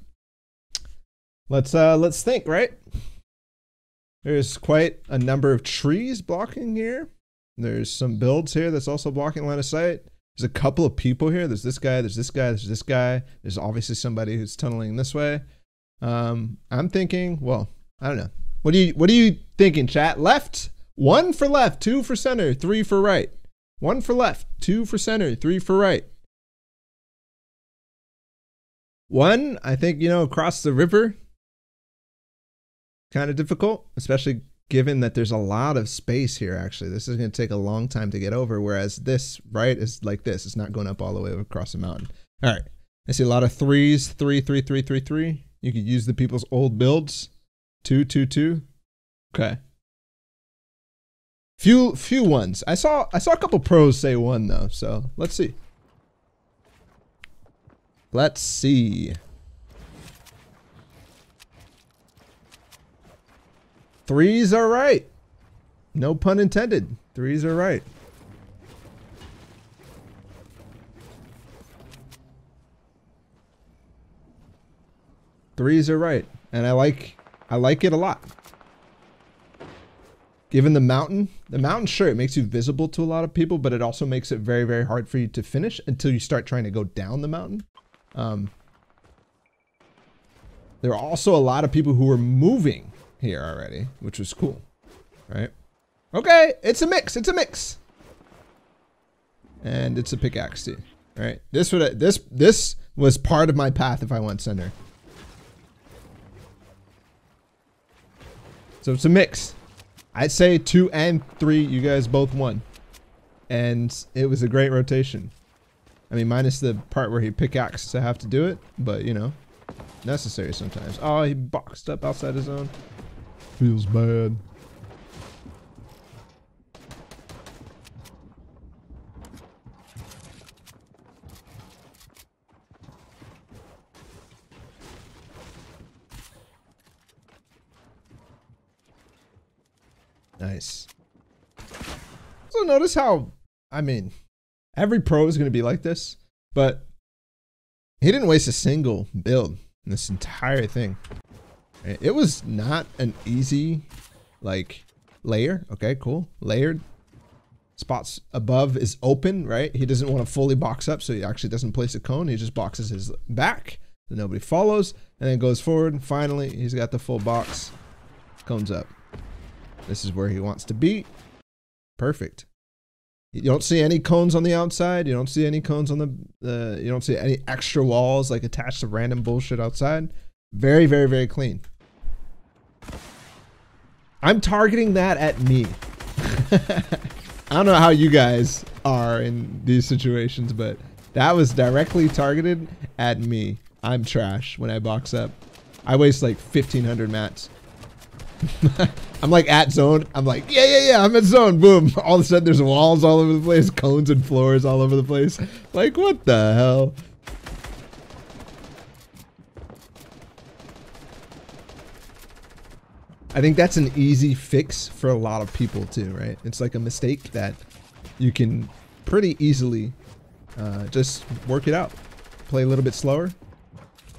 let's think, right? There's quite a number of trees blocking here. There's some builds here that's also blocking line of sight. There's a couple of people here. There's this guy, there's this guy, there's this guy. There's obviously somebody who's tunneling this way. I'm thinking, well, I don't know. What are you thinking, chat? Left? 1 for left, 2 for center, 3 for right. 1 for left, 2 for center, 3 for right. 1, I think, you know, across the river. Kind of difficult, especially given that there's a lot of space here, actually. This is going to take a long time to get over, whereas this, right, is like this. It's not going up all the way across the mountain. All right. I see a lot of 3s, 3, 3, 3, 3, 3. You could use the people's old builds. 2, 2, 2. Okay. Few ones. I saw a couple pros say 1 though, so let's see. Let's see. 3s are right. No pun intended. 3s are right. Threes are right, and I like it a lot. Given the mountain, sure, it makes you visible to a lot of people, but it also makes it very, very hard for you to finish until you start trying to go down the mountain. There are also a lot of people who are moving here already, which was cool, right? Okay, it's a mix. It's a mix, and it's a pickaxe too, right? This was part of my path if I went center. So it's a mix. I'd say 2 and 3, you guys both won. And it was a great rotation. I mean, minus the part where he pickaxes to have to do it, but you know, necessary sometimes. Oh, he boxed up outside his zone. Feels bad. Nice. Also notice how, I mean, every pro is going to be like this, but he didn't waste a single build in this entire thing. It was not an easy, like, layer. Okay, cool. Layered. Spots above is open, right? He doesn't want to fully box up, so he actually doesn't place a cone. He just boxes his back, so nobody follows, and then goes forward. And finally, he's got the full box. Cones up. This is where he wants to be. Perfect. You don't see any cones on the outside. You don't see any cones on the, you don't see any extra walls like attached to random bullshit outside. Very, very, very clean. I'm targeting that at me. I don't know how you guys are in these situations, but that was directly targeted at me. I'm trash when I box up. I waste like 1,500 mats. I'm like at zone. I'm like, yeah, I'm at zone. Boom. All of a sudden there's walls all over the place, cones and floors all over the place. Like, what the hell? I think that's an easy fix for a lot of people too, right? It's like a mistake that you can pretty easily just work it out. Play a little bit slower.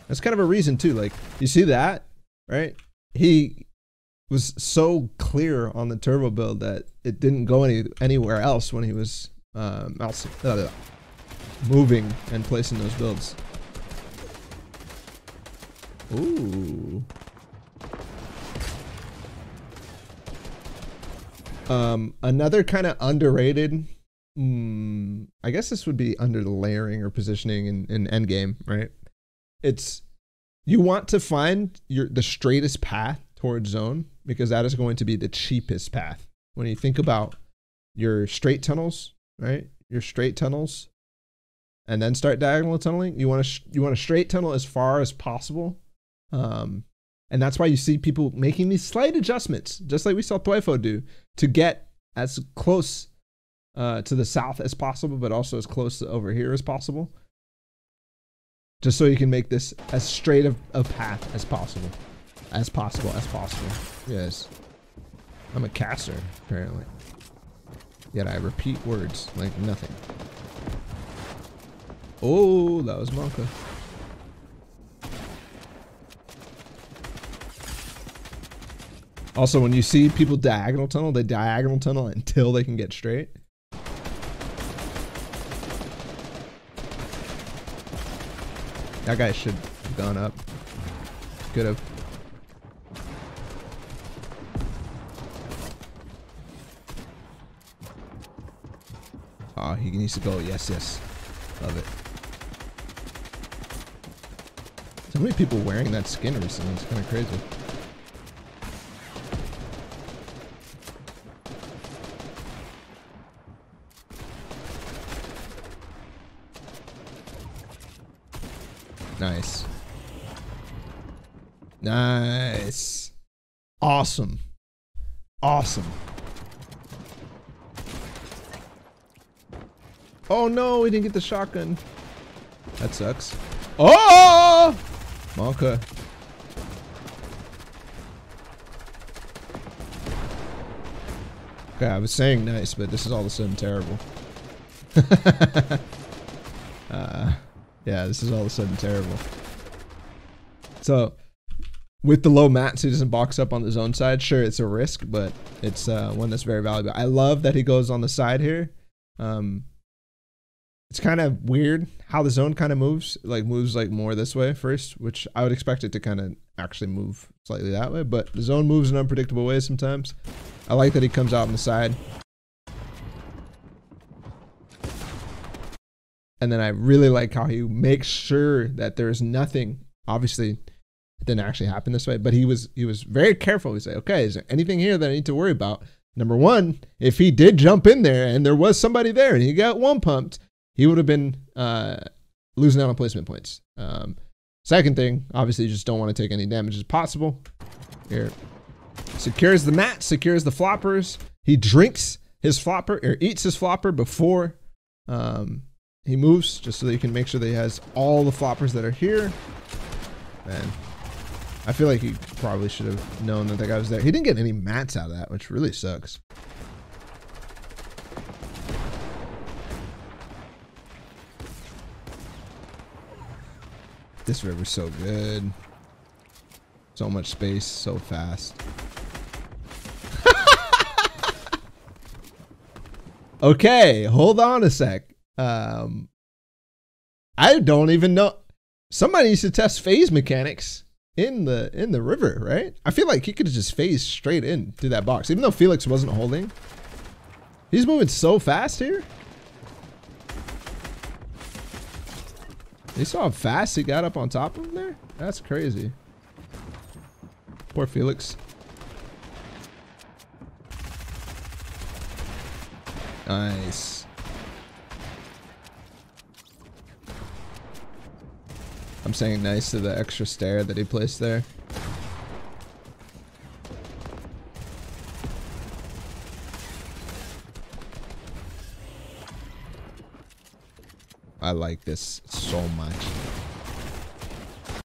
That's kind of a reason too. Like, you see that, right? He was so clear on the turbo build that it didn't go anywhere else when he was moving and placing those builds. Ooh. Another kind of underrated, I guess this would be under the layering or positioning in endgame, right? It's, you want to find the straightest path towards zone, because that is going to be the cheapest path. When you think about your straight tunnels, right? Your straight tunnels, and then start diagonal tunneling. You want to straight tunnel as far as possible. And that's why you see people making these slight adjustments, just like we saw Thwyfo do, to get as close to the south as possible, but also as close to over here as possible. Just so you can make this as straight of a path as possible. As possible. Yes. I'm a caster, apparently. Yet I repeat words like nothing. Oh, that was Monka. Also, when you see people diagonal tunnel, they diagonal tunnel until they can get straight. That guy should have gone up. Could have. Oh, he needs to go. Yes. Love it. So many people wearing that skin recently. It's kind of crazy. Nice. Nice. Awesome. Awesome. Oh no, we didn't get the shotgun. That sucks. Oh! Monka. Okay, I was saying nice, but this is all of a sudden terrible. Yeah, this is all of a sudden terrible. So, with the low mats, he doesn't box up on the zone side. Sure, it's a risk, but it's one that's very valuable. I love that he goes on the side here. It's kind of weird how the zone kind of moves like more this way first, which I would expect it to kind of actually move slightly that way, but the zone moves in unpredictable ways sometimes. I like that he comes out on the side. And then I really like how he makes sure that there's nothing. Obviously, it didn't actually happen this way, but he was very careful. He said, okay, is there anything here that I need to worry about? Number one, if he did jump in there and there was somebody there and he got one pumped, he would have been losing out on placement points. Second thing, obviously you just don't want to take any damage as possible. Here, secures the mat, secures the floppers. He drinks his flopper or eats his flopper before he moves, just so that you can make sure that he has all the floppers that are here. Man, I feel like he probably should have known that that guy was there. He didn't get any mats out of that, which really sucks. This river's so good. So much space, so fast. Okay, hold on a sec. I don't even know. Somebody needs to test phase mechanics in the river, right? I feel like he could have just phased straight in through that box, even though Felix wasn't holding. He's moving so fast here. You saw how fast he got up on top of him there? That's crazy. Poor Felix. Nice. I'm saying nice to the extra stair that he placed there. I like this so much.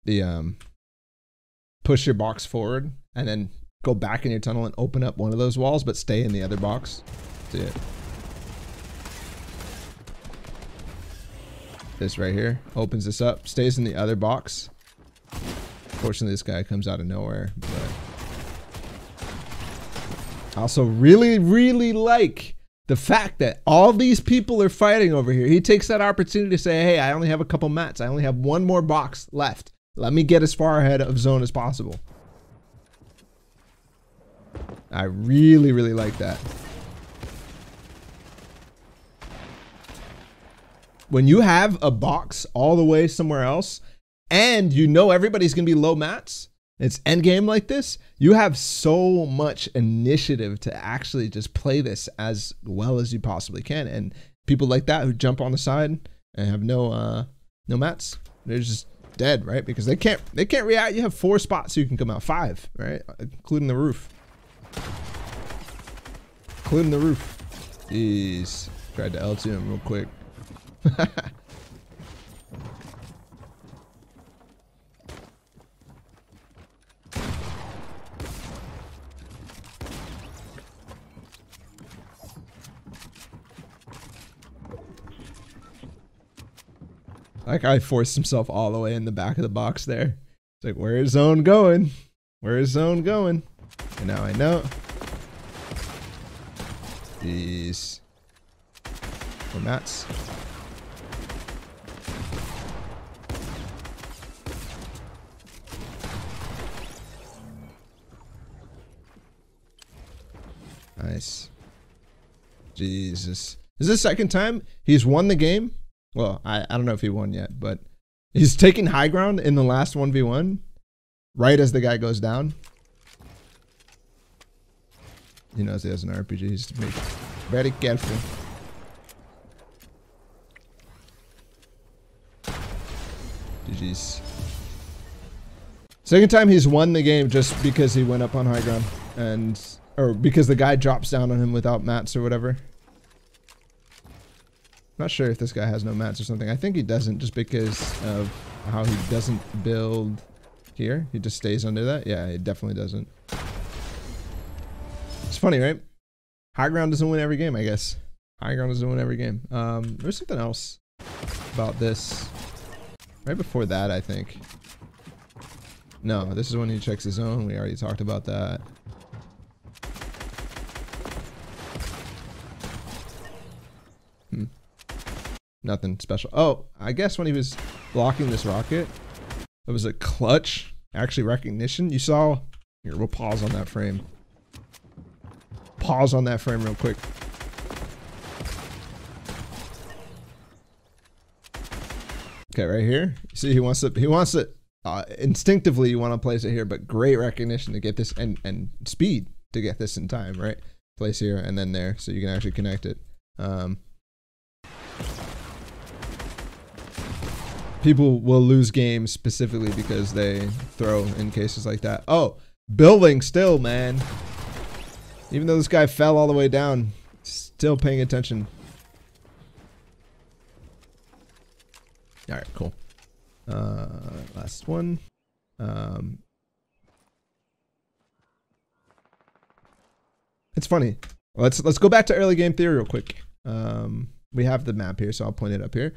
The push your box forward and then go back in your tunnel and open up one of those walls, but stay in the other box. See it. This right here opens this up, stays in the other box. Fortunately, this guy comes out of nowhere, but I also really like the fact that all these people are fighting over here. He takes that opportunity to say, hey, I only have a couple mats. I only have one more box left. Let me get as far ahead of zone as possible. I really like that. When you have a box all the way somewhere else and you know everybody's going to be low mats, it's end game like this, you have so much initiative to actually just play this as well as you possibly can. And people like that who jump on the side and have no mats, they're just dead, right? Because they can't react. You have 4 spots so you can come out, 5, right? Including the roof. Including the roof. Jeez. Tried to L2 him real quick. That guy forced himself all the way in the back of the box there. It's like, where is zone going? Where is zone going? And now I know. Jeez. More mats. Nice. Jesus. Is this the second time he's won the game? Well, I don't know if he won yet, but he's taking high ground in the last 1v1 right as the guy goes down. He knows he has an RPG. He's to be very careful. GG's. Second time he's won the game just because he went up on high ground or because the guy drops down on him without mats or whatever. Not sure if this guy has no mats or something. I think he doesn't, just because of how he doesn't build here. He just stays under that. Yeah, he definitely doesn't. It's funny, right? High ground doesn't win every game, I guess. High ground doesn't win every game. There's something else about this. Right before that, I think. No, this is when he checks his zone. We already talked about that. Nothing special. Oh, I guess when he was blocking this rocket, it was a clutch, actually recognition. You saw, here, we'll pause on that frame. Pause on that frame real quick. Okay, right here. See, he wants to, instinctively you want to place it here, but great recognition to get this, and speed to get this in time, right? Place here and then there, so you can actually connect it. People will lose games specifically because they throw in cases like that. Oh, building still, man. Even though this guy fell all the way down, still paying attention. All right, cool. Last one. It's funny. Let's go back to early game theory real quick. We have the map here, so I'll point it up here.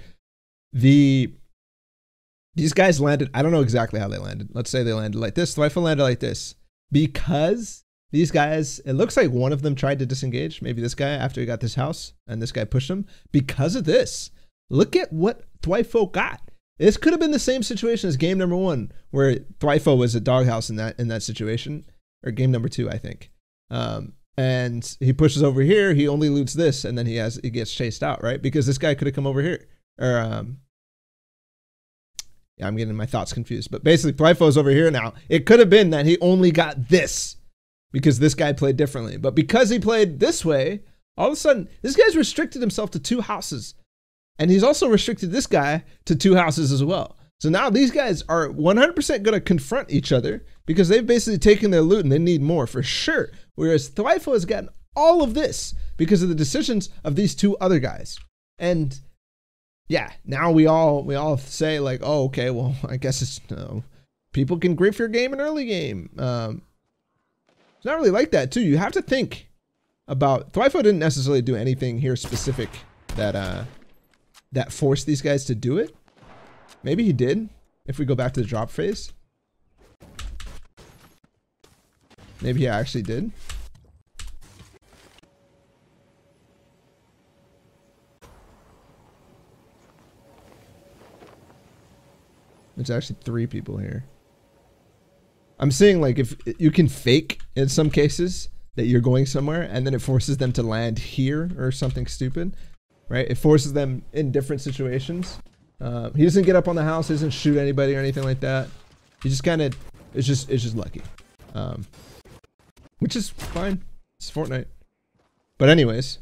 These guys landed, I don't know exactly how they landed. Let's say they landed like this. Thwyfo landed like this. Because these guys, it looks like one of them tried to disengage. Maybe this guy after he got this house and this guy pushed him. Because of this, look at what Thwyfo got. This could have been the same situation as game number 1, where Thwyfo was at doghouse in that situation, or game number 2, I think. And he pushes over here. He only loots this, and then he gets chased out, right? Because this guy could have come over here, or yeah, I'm getting my thoughts confused. But basically, Thwyfo's over here now. It could have been that he only got this because this guy played differently. But because he played this way, all of a sudden, this guy's restricted himself to 2 houses. And he's also restricted this guy to 2 houses as well. So now these guys are 100% going to confront each other because they've basically taken their loot and they need more for sure. Whereas Thwyfo has gotten all of this because of the decisions of these 2 other guys. And yeah, now we all say like, oh, okay, well, I guess it's, people can grief your game in early game. It's not really like that too. You have to think about, Thwyfo didn't necessarily do anything here specific that forced these guys to do it. Maybe he did, if we go back to the drop phase. Maybe he actually did. There's actually 3 people here. I'm saying like if you can fake in some cases that you're going somewhere and then it forces them to land here or something stupid, right? It forces them in different situations. He doesn't get up on the house, he doesn't shoot anybody or anything like that. He just kind of, it's just lucky. Which is fine, it's Fortnite. But anyways,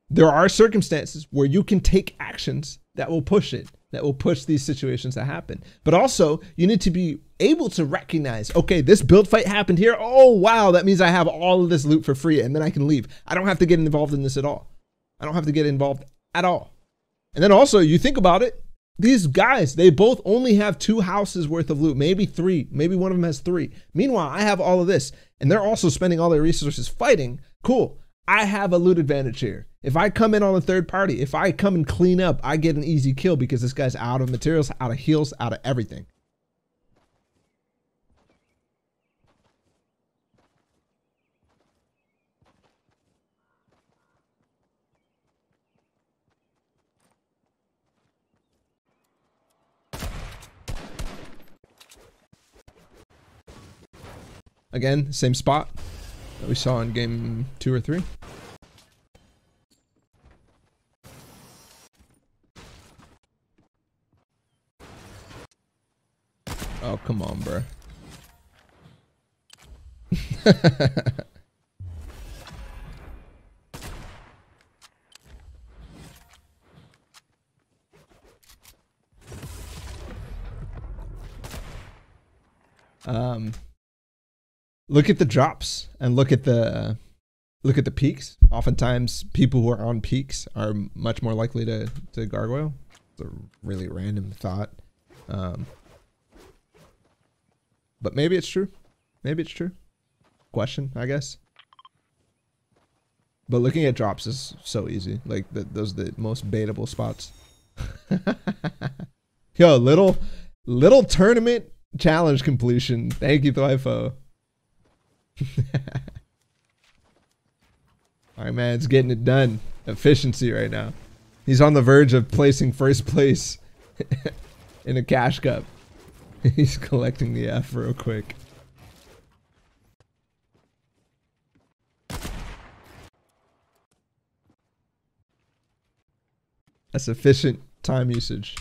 there are circumstances where you can take actions that will push it, that will push these situations to happen. But also, you need to be able to recognize, okay, this build fight happened here. Oh, wow, that means I have all of this loot for free and then I can leave. I don't have to get involved in this at all. I don't have to get involved at all. And then also, you think about it, these guys, they both only have 2 houses worth of loot, maybe 3, maybe one of them has 3. Meanwhile, I have all of this and they're also spending all their resources fighting. Cool. I have a loot advantage here. If I come in on a third party, if I come and clean up, I get an easy kill because this guy's out of materials, out of heals, out of everything. Again, same spot that we saw in game 2 or 3. Oh, come on, bro. Look at the drops and look at the peaks. Oftentimes, people who are on peaks are much more likely to gargoyle. It's a really random thought. But maybe it's true. Maybe it's true. Question, I guess. But looking at drops is so easy. Like, those are the most baitable spots. Yo, little tournament challenge completion. Thank you, Thwyfo. Alright, man, it's getting it done. Efficiency right now. He's on the verge of placing first place in a cash cup. He's collecting the F real quick. That's efficient time usage.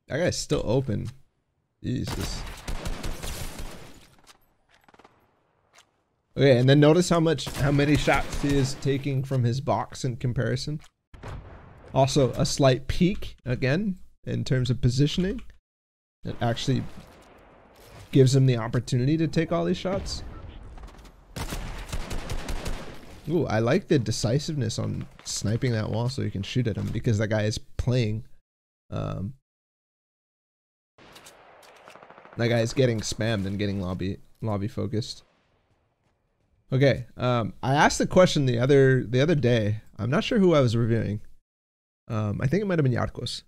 That guy's still open. Jesus. Okay, and then notice how many shots he is taking from his box in comparison. Also, a slight peek again. in terms of positioning. It actually gives him the opportunity to take all these shots. Ooh, I like the decisiveness on sniping that wall so you can shoot at him because that guy is playing. That guy is getting spammed and getting lobby focused. Okay, I asked the question the other day. I'm not sure who I was reviewing. I think it might have been Yarkos,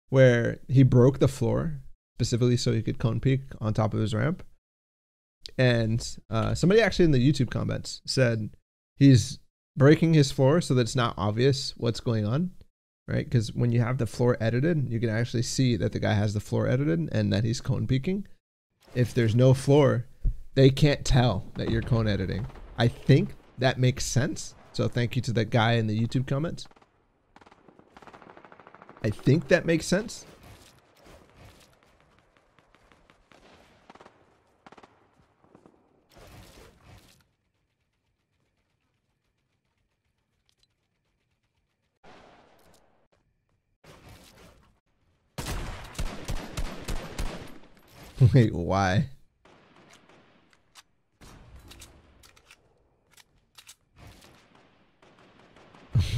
where he broke the floor specifically so he could cone peek on top of his ramp. And somebody actually in the YouTube comments said he's breaking his floor so that it's not obvious what's going on, right? Because when you have the floor edited, you can actually see that the guy has the floor edited and that he's cone peeking. If there's no floor, they can't tell that you're cone editing. I think that makes sense. So thank you to that guy in the YouTube comments. I think that makes sense. Wait, why?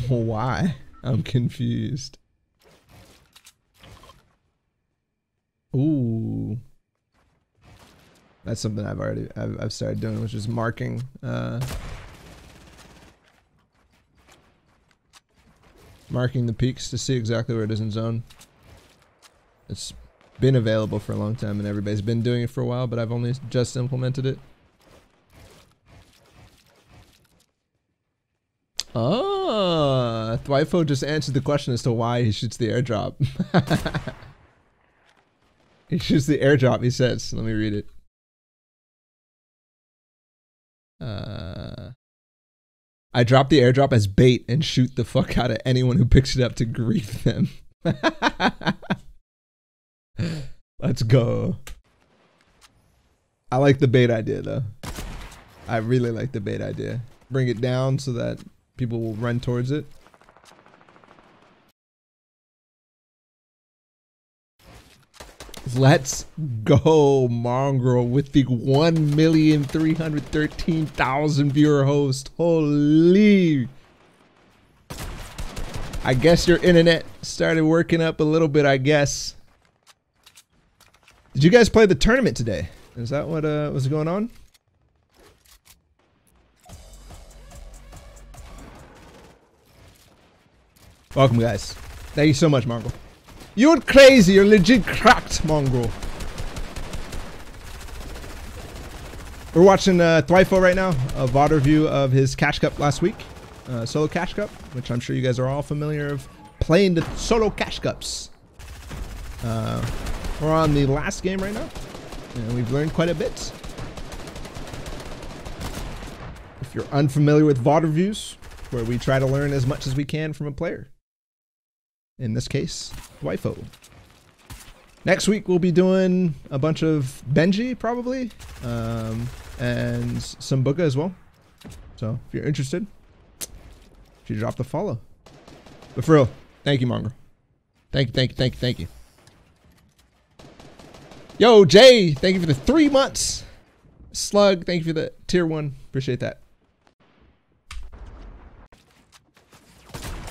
Why? I'm confused. Ooh. That's something I've started doing, which is marking marking the peaks to see exactly where it is in zone. It's been available for a long time and everybody's been doing it for a while, but I've only just implemented it. Oh, Thwifo just answered the question as to why he shoots the airdrop. He shoots the airdrop, he says. Let me read it. I drop the airdrop as bait and shoot the fuck out of anyone who picks it up to grief them. Let's go. I like the bait idea though. I really like the bait idea. Bring it down so that people will run towards it. Let's go, Mongrel, with the 1,313,000 viewer host. Holy. I guess your internet started working up a little bit, I guess. Did you guys play the tournament today? Is that what was going on? Welcome, guys. Thank you so much, Mongrel. You're crazy. You're legit cracked, Mongrel. We're watching Thwifo right now, a VOD review of his Cash Cup last week. Solo Cash Cup, which I'm sure you guys are all familiar of playing the solo Cash Cups. We're on the last game right now, and we've learned quite a bit. If you're unfamiliar with VOD reviews, where we try to learn as much as we can from a player. In this case, Thwifo. Next week we'll be doing a bunch of Benji probably, and some Booga as well. So if you're interested, you drop the follow. But for real, thank you, Mongrel. Thank you. Yo, Jay, thank you for the 3 months. Slug, thank you for the tier 1. Appreciate that.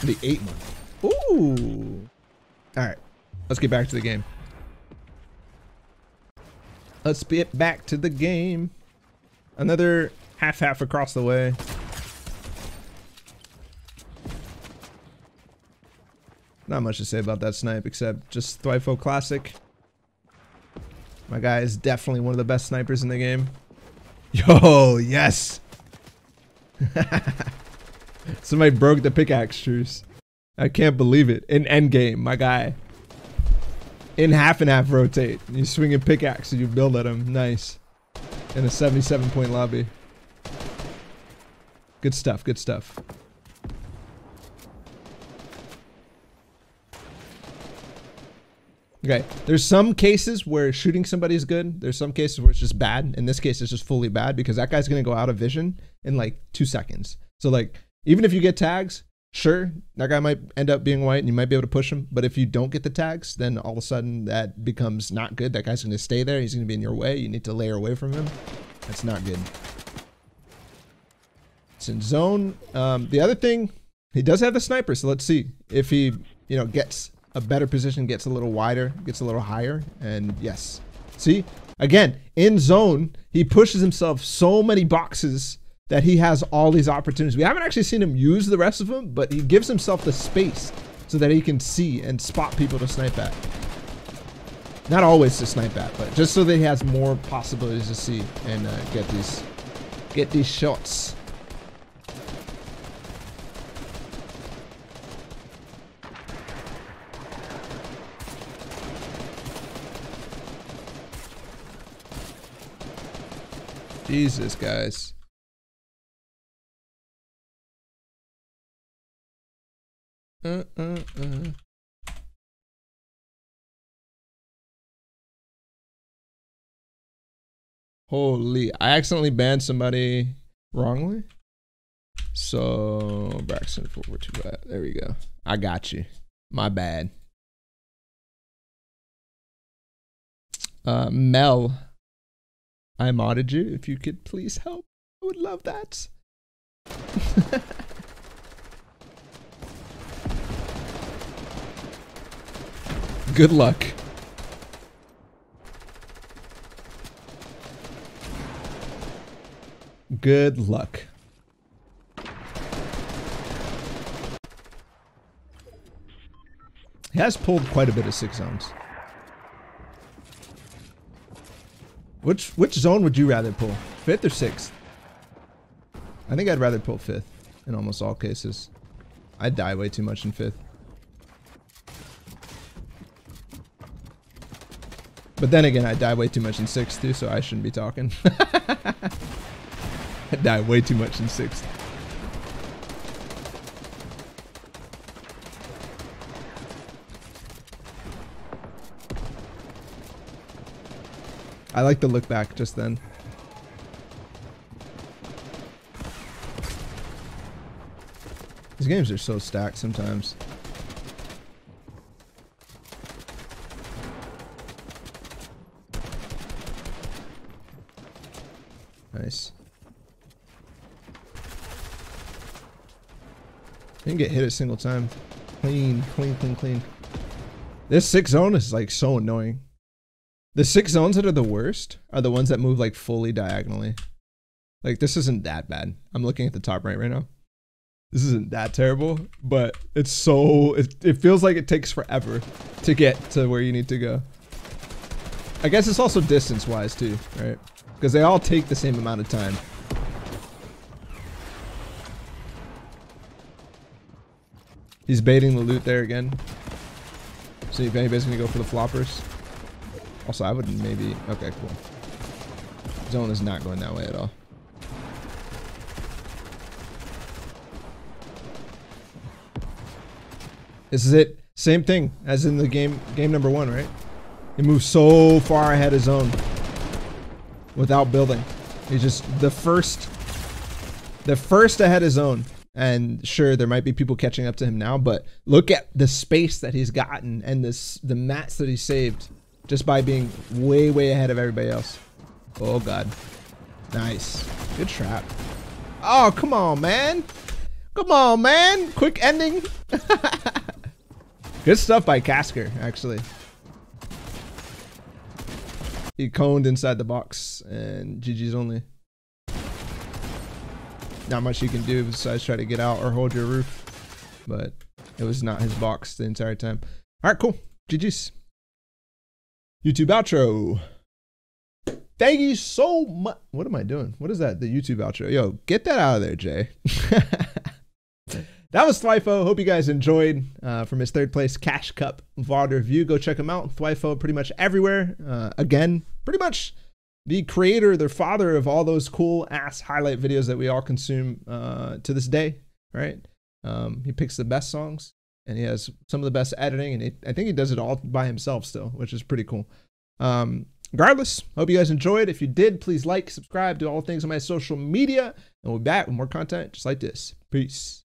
The 8 month. Ooh. Alright. Let's get back to the game. Let's get back to the game. Another half-half across the way. Not much to say about that snipe except just Thwifo classic. My guy is definitely one of the best snipers in the game. Yo, yes. Somebody broke the pickaxe truce. I can't believe it. In endgame, my guy. In half and half rotate. You swing a pickaxe and you build at him. Nice. In a 77-point lobby. Good stuff, good stuff. Okay, there's some cases where shooting somebody is good. There's some cases where it's just bad. In this case, it's just fully bad because that guy's gonna go out of vision in like 2 seconds. So like, even if you get tags, sure, that guy might end up being white and you might be able to push him. But if you don't get the tags, then all of a sudden that becomes not good. That guy's going to stay there. He's going to be in your way. You need to layer away from him. That's not good. It's in zone. The other thing, he does have the sniper. So let's see if he, you know, gets a better position, gets a little wider, gets a little higher. And yes, see, again, in zone, he pushes himself so many boxes that he has all these opportunities. We haven't actually seen him use the rest of them, but he gives himself the space so that he can see and spot people to snipe at. Not always to snipe at, but just so that he has more possibilities to see and get these shots. Jesus, guys. Holy, I accidentally banned somebody wrongly. So Braxton 442. There we go. I got you. My bad. Mel, I modded you. If you could please help, I would love that. Good luck. Good luck. He has pulled quite a bit of 6 zones. Which zone would you rather pull? 5th or 6th? I think I'd rather pull 5th in almost all cases. I'd die way too much in 5th. But then again, I die way too much in 6th too, so I shouldn't be talking. I die way too much in 6th. I like the look back just then. These games are so stacked sometimes. Nice. Didn't get hit a single time. Clean, clean, clean, clean. This 6 zone is like so annoying. The 6 zones that are the worst are the ones that move like fully diagonally. Like this isn't that bad. I'm looking at the top right now. This isn't that terrible, but it's so, it feels like it takes forever to get to where you need to go. I guess it's also distance wise too, right? Because they all take the same amount of time. He's baiting the loot there again. See if anybody's gonna go for the floppers. Also, I would maybe, okay, cool. Zone is not going that way at all. This is it. Same thing as in the game number 1, right? He moves so far ahead of zone without building. He's just the first ahead of zone. And sure, there might be people catching up to him now, but look at the space that he's gotten and the mats that he saved just by being way, way ahead of everybody else. Oh God. Nice. Good trap. Oh, come on, man. Come on, man. Quick ending. Good stuff by Casker, actually. He coned inside the box and GG's only. Not much you can do besides try to get out or hold your roof. But it was not his box the entire time. Alright, cool. GG's. YouTube outro. Thank you so much. What am I doing? What is that? The YouTube outro. Yo, get that out of there, Jay. That was Thwifo. Hope you guys enjoyed from his 3rd place Cash Cup VOD review. Go check him out. Thwifo pretty much everywhere. Again, pretty much the creator, the father of all those cool ass highlight videos that we all consume to this day, right? He picks the best songs and he has some of the best editing, and I think he does it all by himself still, which is pretty cool. Regardless, hope you guys enjoyed. If you did, please like, subscribe, do all things on my social media, and we'll be back with more content just like this. Peace.